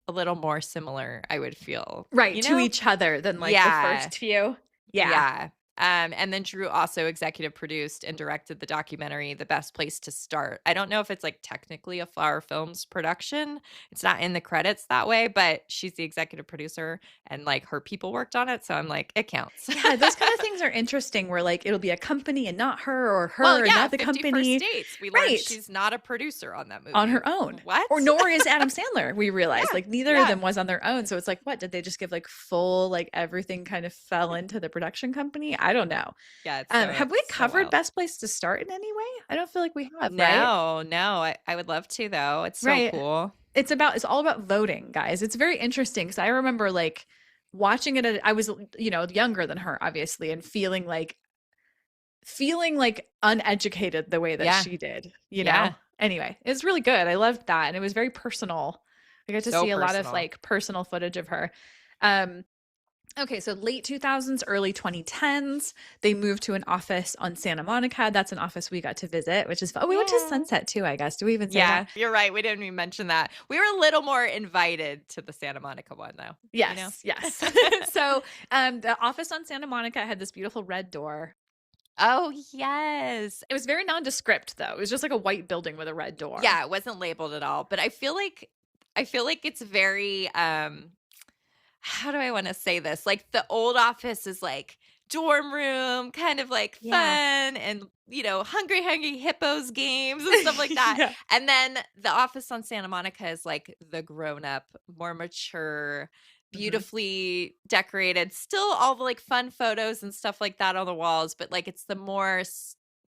a little more similar, I would feel. Right. You To know? each other than like the Yeah. first few. Yeah. Yeah. And then Drew also executive produced and directed the documentary The Best Place to Start. I don't know if it's like technically a Flower Films production. It's not in the credits that way, but she's the executive producer and like her people worked on it. So I'm like, it counts. Yeah, those kind of things are interesting where like it'll be a company and not her, or her Well, and yeah, not the 50 company. First Dates. We learned Right. she's not a producer on that movie. On her own. What? Or nor is Adam Sandler, we realized. Yeah, Like neither yeah. of them was on their own. So it's like, what? Did they just give like full, like everything kind of fell into the production company? I don't know. Yeah. Have we so covered wild. Best Place to Start in any way? I don't feel like we have, right? No. I would love to though. It's so Right. cool. It's all about voting, guys. It's very interesting because I remember like watching it. I was, younger than her, obviously, and feeling like uneducated the way that Yeah. she did, Yeah. Anyway, it's really good. I loved that. And it was very personal. I got to So see a lot of personal. like personal footage of her. Okay, so late 2000s, early 2010s, they moved to an office on Santa Monica. That's an office we got to visit, which is fun. Oh, we went to Sunset too, I guess. Do we even say Yeah, that? you're right. We didn't even mention that. We were a little more invited to the Santa Monica one, though. Yes, yes. So the office on Santa Monica had this beautiful red door. Oh, yes. It was very nondescript, though. It was just like a white building with a red door. Yeah, it wasn't labeled at all. But I feel like it's very how do I want to say this? Like the old office is like dorm room, kind of like fun and, hungry hippos games and stuff like that. Yeah. And then the office on Santa Monica is like the grown up, more mature, beautifully decorated, still all the like fun photos and stuff like that on the walls, but like it's the more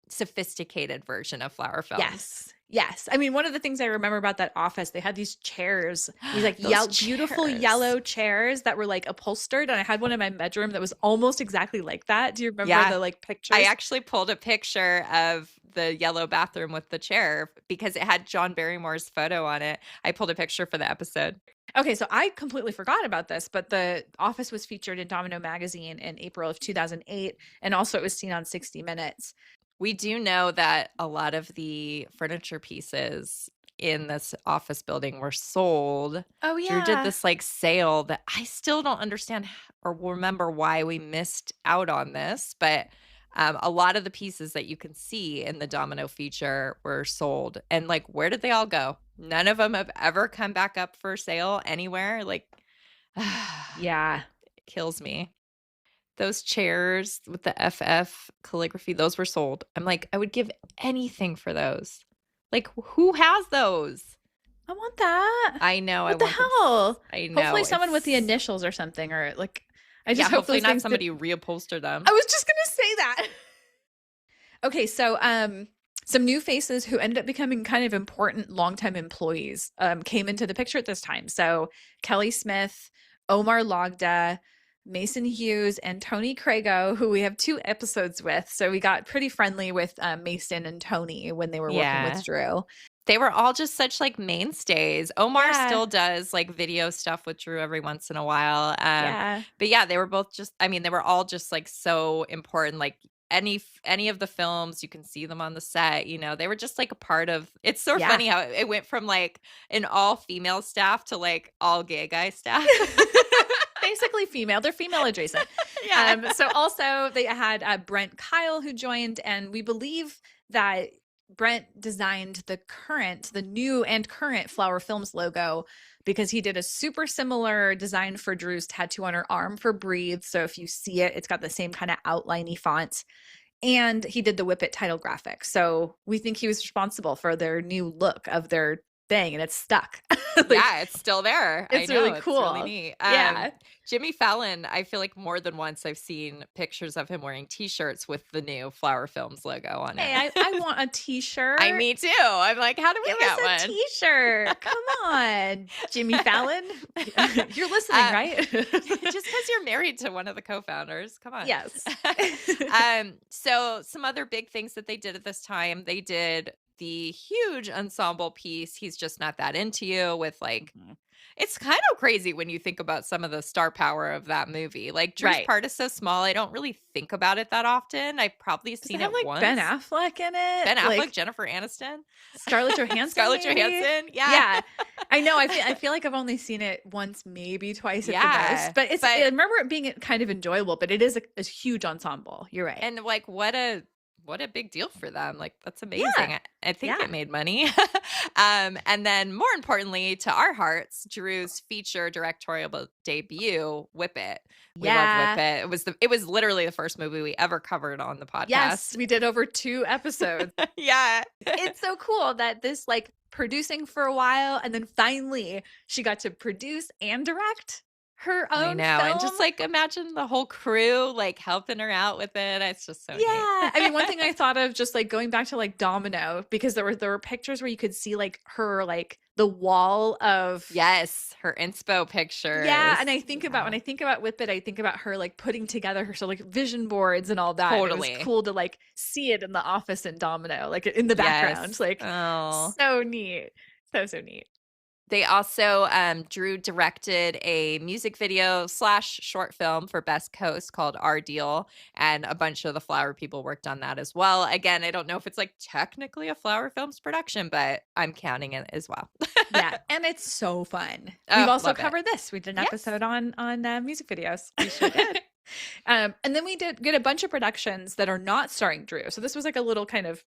sophisticated version of Flower Films. Yes. I mean, one of the things I remember about that office, they had these chairs, these like Those beautiful chairs. yellow chairs that were like upholstered. And I had one in my bedroom that was almost exactly like that. Do you remember Yeah. the like pictures? I actually pulled a picture of the yellow bathroom with the chair because it had John Barrymore's photo on it. I pulled a picture for the episode. Okay, so I completely forgot about this, but the office was featured in Domino magazine in April of 2008. And also it was seen on 60 Minutes. We do know that a lot of the furniture pieces in this office building were sold. Oh, yeah. Drew did this like sale that I still don't understand or remember why we missed out on this, but a lot of the pieces that you can see in the Domino feature were sold. And like, where did they all go? None of them have ever come back up for sale anywhere. Like, Yeah. it kills me. Those chairs with the FF calligraphy, those were sold. I'm like, I would give anything for those. Like, who has those? I want that. I know. What the hell? I know. Hopefully someone with the it's- initials or something, or like, I just Yeah, hope hopefully those not things somebody who reupholstered them. I was just gonna say that. Okay, so some new faces who ended up becoming kind of important longtime employees came into the picture at this time. So Kelly Smith, Omar Logda, Mason Hughes, and Tony Crago, who we have 2 episodes with. So we got pretty friendly with Mason and Tony when they were working with Drew. They were all just such like mainstays. Omar Yeah. still does like video stuff with Drew every once in a while. Yeah. But yeah, they were both just, I mean, they were all just like so important. Like any of the films, you can see them on the set, they were just like a part of, it's so Yeah. funny how it went from like an all female staff to like all gay guy staff. Basically female. They're female adjacent. Yeah. So also they had Brent Kyle who joined, and we believe that Brent designed the new and current Flower Films logo because he did a super similar design for Drew's tattoo on her arm for Breathe. So if you see it, it's got the same kind of outliney font. And he did the Whip It title graphic. So we think he was responsible for their new look of their thing, and it's stuck. Yeah, it's still there. It's I know, really cool. It's really neat. Yeah. Jimmy Fallon, I feel like more than once I've seen pictures of him wearing T-shirts with the new Flower Films logo on it. Hey, I want a t-shirt. Me too. I'm like, how do we Give get us a one? t-shirt. Come on, Jimmy Fallon. You're listening, right? Just because you're married to one of the co-founders. Come on. Yes. So some other big things that they did at this time, they did the huge ensemble piece, He's Just Not That Into You, with like It's kind of crazy when you think about some of the star power of that movie. Like, Drew's Right. part is so small, I don't really think about it that often. I've probably Does seen it have it like once. Ben Affleck in it? Ben Affleck, Like Jennifer Aniston, Scarlett Johansson? Scarlett maybe? Johansson. Yeah. Yeah. I know. I feel like I've only seen it once, maybe twice at the Yeah. most. But I remember it being kind of enjoyable, but it is a huge ensemble. You're right. And like, what a big deal for them. Like, that's amazing. Yeah. I think Yeah. it made money. And then more importantly to our hearts, Drew's feature directorial debut, Whip It. We love Whip It. It was literally the first movie we ever covered on the podcast. Yes, we did over 2 episodes. Yeah. It's so cool that this like producing for a while, and then finally she got to produce and direct her own I know. film. And just like imagine the whole crew like helping her out with it. It's just so neat. I mean, one thing I thought of, just like going back to like Domino, because there were pictures where you could see like her, like the wall of Yes, her inspo pictures. Yeah, and I think about when I think about Whip It, I think about her like putting together her like vision boards and all that. Totally. It was cool to like see it in the office in Domino, like in the background. Yes. Like Oh. so neat. So neat. They also, Drew directed a music video / short film for Best Coast called Our Deal, and a bunch of the Flower people worked on that as well. Again, I don't know if it's like technically a Flower Films production, but I'm counting it as well. Yeah, and it's so fun. Oh, We've also love it. covered this. We did an Yes. episode on music videos. We sure did. And then we did get a bunch of productions that are not starring Drew. So this was like a little kind of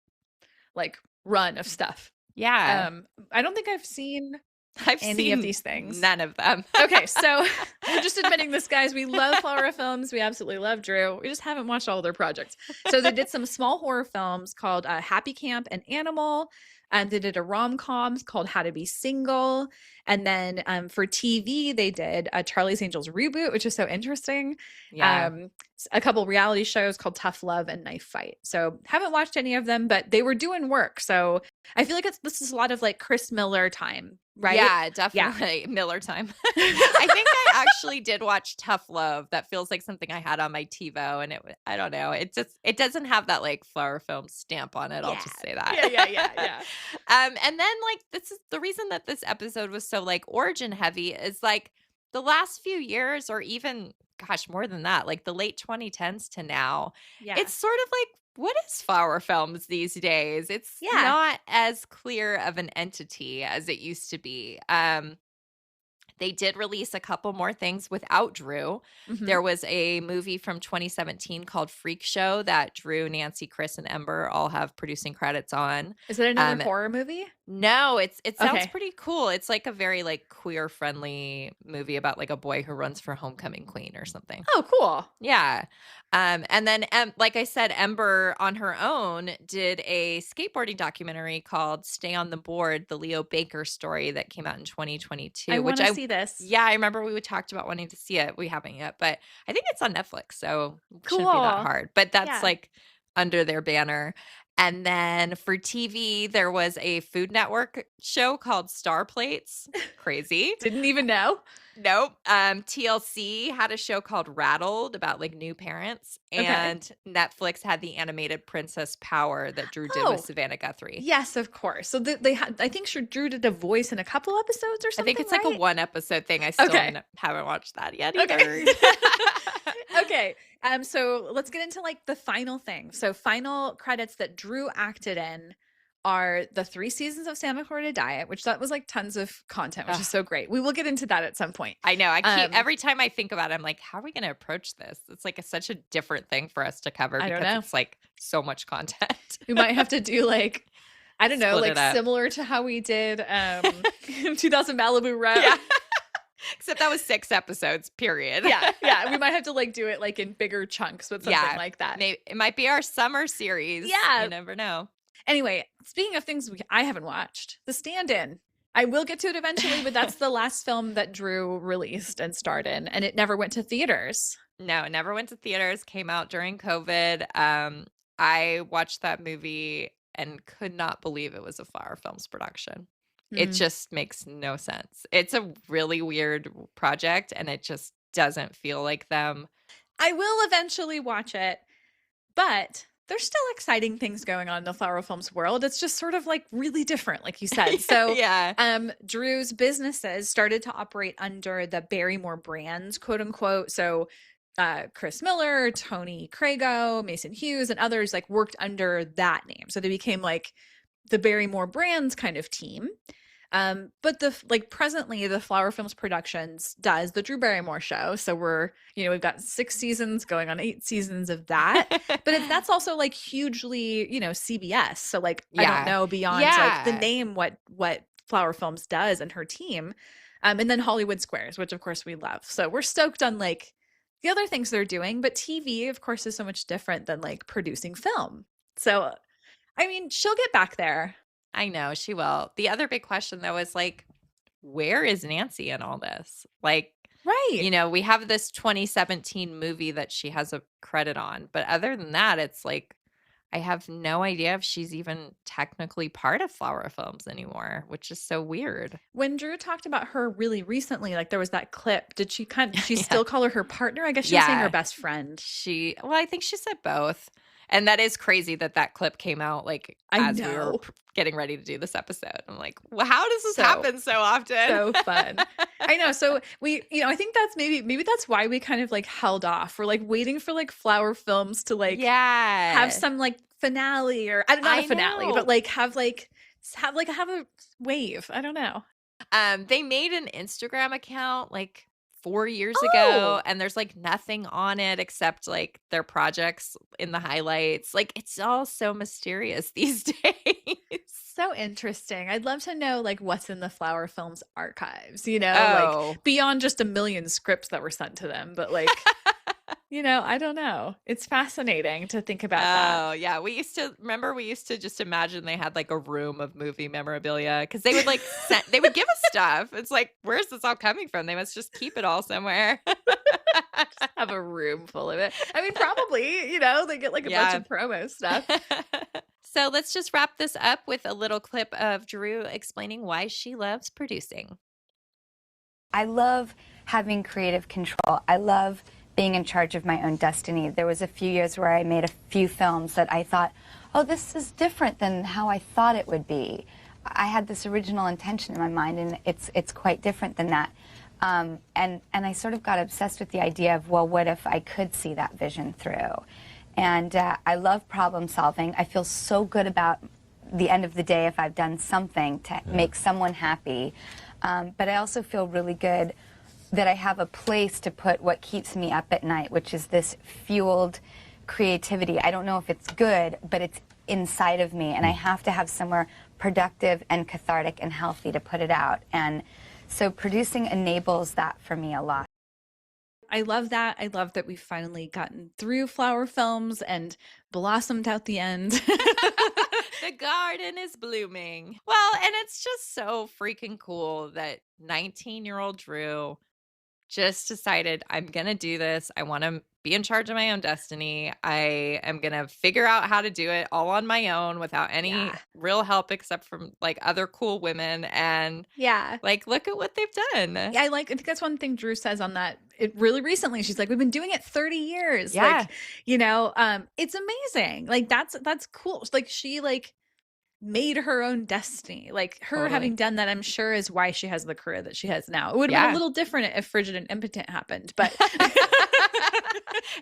like run of stuff. Yeah. I don't think I've seen I've any seen of these things. None of them. Okay, so we're just admitting this, guys. We love Flower Films. We absolutely love Drew. We just haven't watched all their projects. So they did some small horror films called Happy Camp and Animal. And they did a rom-com called How to Be Single. And then for TV, they did a Charlie's Angels reboot, which is so interesting. Yeah. A couple reality shows called Tough Love and Knife Fight. So haven't watched any of them, but they were doing work. So I feel like this is a lot of like Chris Miller time, right? Yeah, definitely. Miller time. I think I actually did watch Tough Love. That feels like something I had on my TiVo, and I don't know. It doesn't have that like Flower Film stamp on it. I'll just say that. Yeah. And then like this is the reason that this episode was so like origin heavy is like the last few years, or even gosh, more than that, like the late 2010s to now. Yeah. It's sort of like, what is Flower Films these days? It's Yeah. not as clear of an entity as it used to be. They did release a couple more things without Drew. Mhm. There was a movie from 2017 called Freak Show that Drew, Nancy, Chris, and Ember all have producing credits on. Is it another horror movie? No, it sounds Okay. pretty cool. It's like a very like queer friendly movie about like a boy who runs for homecoming queen or something. Oh, cool. Yeah. And then, like I said, Ember on her own did a skateboarding documentary called Stay on the Board, the Leo Baker story that came out in 2022. I want which to see this. Yeah, I remember we talked about wanting to see it. We haven't yet, but I think it's on Netflix, so it shouldn't be that Cool. hard. But that's Yeah. like under their banner. And then for TV, there was a Food Network show called Star Plates. Crazy. Didn't even know. Nope. TLC had a show called Rattled about like new parents, Okay. and Netflix had the animated Princess Power that Drew did Oh. with Savannah Guthrie. Yes, of course. So they had, I think Drew did a voice in a couple episodes or I something. think it's like a right? one episode thing. I still Okay. haven't watched that yet either. Okay. Okay. So let's get into like the final thing. So final credits that Drew acted in are the 3 seasons of Santa Clarita Diet, which that was like tons of content, which is so great. We will get into that at some point. I know. I keep every time I think about it, I'm like, how are we going to approach this? It's like such a different thing for us to cover I don't because know. it's like so much content. We might have to do like, I don't know, Split it like up. similar to how we did 2000 Malibu Road. Yeah. Except that was 6 episodes, period. yeah. We might have to like do it like in bigger chunks with something like that. It might be our summer series. Yeah. You never know. Anyway, speaking of things I haven't watched, The Stand-In. I will get to it eventually, but that's the last film that Drew released and starred in, and it never went to theaters. No, it never went to theaters. Came out during COVID. I watched that movie and could not believe it was a Flower Films production. It Mm. just makes no sense. It's a really weird project, and it just doesn't feel like them. I will eventually watch it, but there's still exciting things going on in the Flower Films world. It's just sort of like really different, like you said. So Drew's businesses started to operate under the Barrymore brands, quote unquote. So Chris Miller, Tony Crago, Mason Hughes, and others like worked under that name. So they became like the Barrymore brands kind of team. But presently the Flower Films Productions does the Drew Barrymore show. So we've got 6 seasons going on 8 seasons of that. But that's also like hugely, CBS. So like, I don't know beyond like the name, what Flower Films does and her team. And then Hollywood Squares, which of course we love. So we're stoked on like the other things they're doing, but TV of course is so much different than like producing film. So, I mean, she'll get back there. I know she will. The other big question though is like, where is Nancy in all this? Like, right. We have this 2017 movie that she has a credit on, but other than that, it's like, I have no idea if she's even technically part of Flower Films anymore, which is so weird. When Drew talked about her really recently, like there was that clip, did she still call her partner? I guess she was saying her best friend. I think she said both. And that is crazy that clip came out like as we were getting ready to do this episode. I'm like, well, how does this happen so often? So fun. I know. So we, I think that's maybe that's why we kind of like held off. We're like waiting for like Flower Films to like have some like finale or not a finale, but like have a wave. I don't know. They made an Instagram account like 4 years ago, and there's like nothing on it except like their projects in the highlights. Like it's all so mysterious these days. So interesting. I'd love to know like what's in the Flower Films archives, like beyond just a million scripts that were sent to them, but like I don't know. It's fascinating to think about that. Oh, yeah. We used to just imagine they had like a room of movie memorabilia because they would like they would give us stuff. It's like, where's this all coming from? They must just keep it all somewhere. Just have a room full of it. I mean, probably, they get like a bunch of promo stuff. So let's just wrap this up with a little clip of Drew explaining why she loves producing. I love having creative control. I love being in charge of my own destiny. There was a few years where I made a few films that I thought, oh, this is different than how I thought it would be. I had this original intention in my mind, and it's quite different than that. And I sort of got obsessed with the idea of, well, what if I could see that vision through? And I love problem solving. I feel so good about the end of the day if I've done something to make someone happy. But I also feel really good that I have a place to put what keeps me up at night, which is this fueled creativity. I don't know if it's good, but it's inside of me, and I have to have somewhere productive and cathartic and healthy to put it out. And so producing enables that for me a lot. I love that. I love that we've finally gotten through Flower Films and blossomed out the end. The garden is blooming. Well, and it's just so freaking cool that 19-year-old Drew just decided, I'm going to do this. I want to be in charge of my own destiny. I am going to figure out how to do it all on my own without any real help except from like other cool women. And like, look at what they've done. Yeah, I think that's one thing Drew says on that. It really recently, she's like, we've been doing it 30 years. Yeah. Like, it's amazing. Like that's cool. Like she like made her own destiny. Like her having done that, I'm sure is why she has the career that she has now. It would have been a little different if Frigid and Impotent happened, but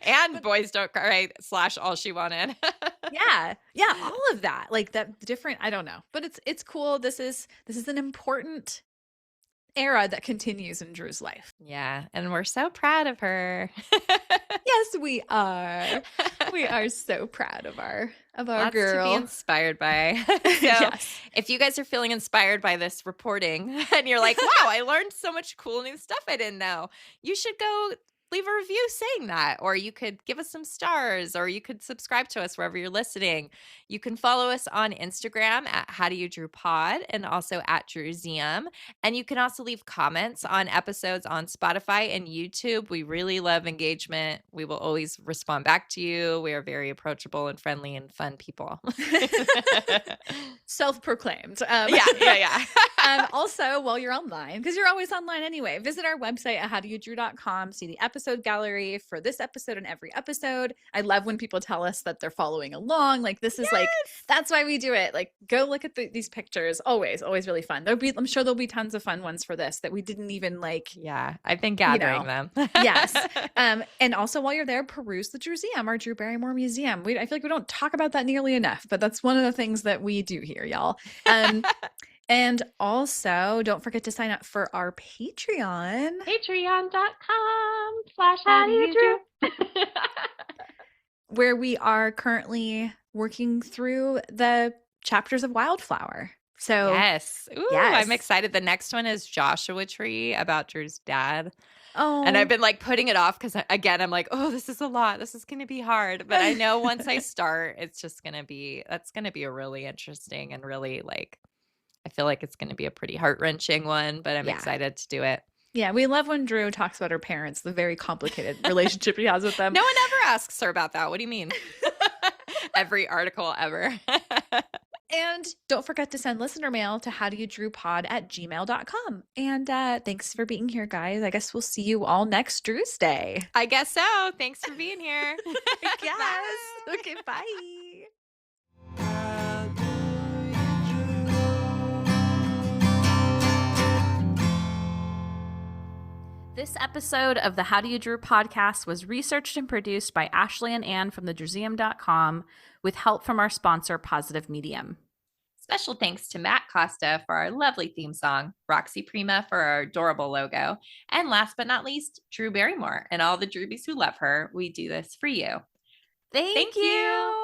and Boys Don't Cry / All She Wanted. yeah, all of that. Like that different, I don't know. But it's cool. This is an important era that continues in Drew's life. Yeah, and we're so proud of her. Yes, we are. We are so proud of our Lots girl to be inspired by. So if you guys are feeling inspired by this reporting and you're like, wow, I learned so much cool new stuff I didn't know, you should go leave a review saying that, or you could give us some stars, or you could subscribe to us wherever you're listening. You can follow us on Instagram at How Do You Drew Pod and also at Drewseum. And you can also leave comments on episodes on Spotify and YouTube. We really love engagement. We will always respond back to you. We are very approachable and friendly and fun people. Self-proclaimed. Yeah. Also, while you're online, because you're always online anyway, visit our website at howdoyoudrew.com, see the episode episode gallery for this episode and every episode. I love when people tell us that they're following along. Like this is like, that's why we do it. Like go look at these pictures. Always really fun. I'm sure there'll be tons of fun ones for this that we didn't even like. Yeah, I've been gathering them. Yes. And also while you're there, peruse the Drewseum, our Drew Barrymore Museum. I feel like we don't talk about that nearly enough, but that's one of the things that we do here, y'all. And also, don't forget to sign up for our Patreon. Patreon.com/HowDoYouDrew. Where we are currently working through the chapters of Wildflower. So yes. Ooh, yes. I'm excited. The next one is Joshua Tree about Drew's dad. Oh. And I've been like putting it off because again, I'm like, oh, this is a lot. This is going to be hard. But I know once I start, it's just going to be, that's going to be a really interesting and really like, I feel like it's going to be a pretty heart-wrenching one, but I'm excited to do it. Yeah, we love when Drew talks about her parents, the very complicated relationship he has with them. No one ever asks her about that. What do you mean? Every article ever. And don't forget to send listener mail to howdoyoudrewpod@gmail.com. And thanks for being here, guys. I guess we'll see you all next Drew's Day. I guess so. Thanks for being here. Yes. Bye. Okay, bye. This episode of the How Do You Drew podcast was researched and produced by Ashley and Ann from thedrewseum.com with help from our sponsor, Positive Medium. Special thanks to Matt Costa for our lovely theme song, Roxy Prima for our adorable logo, and last but not least, Drew Barrymore and all the Drewbies who love her. We do this for you. Thank you.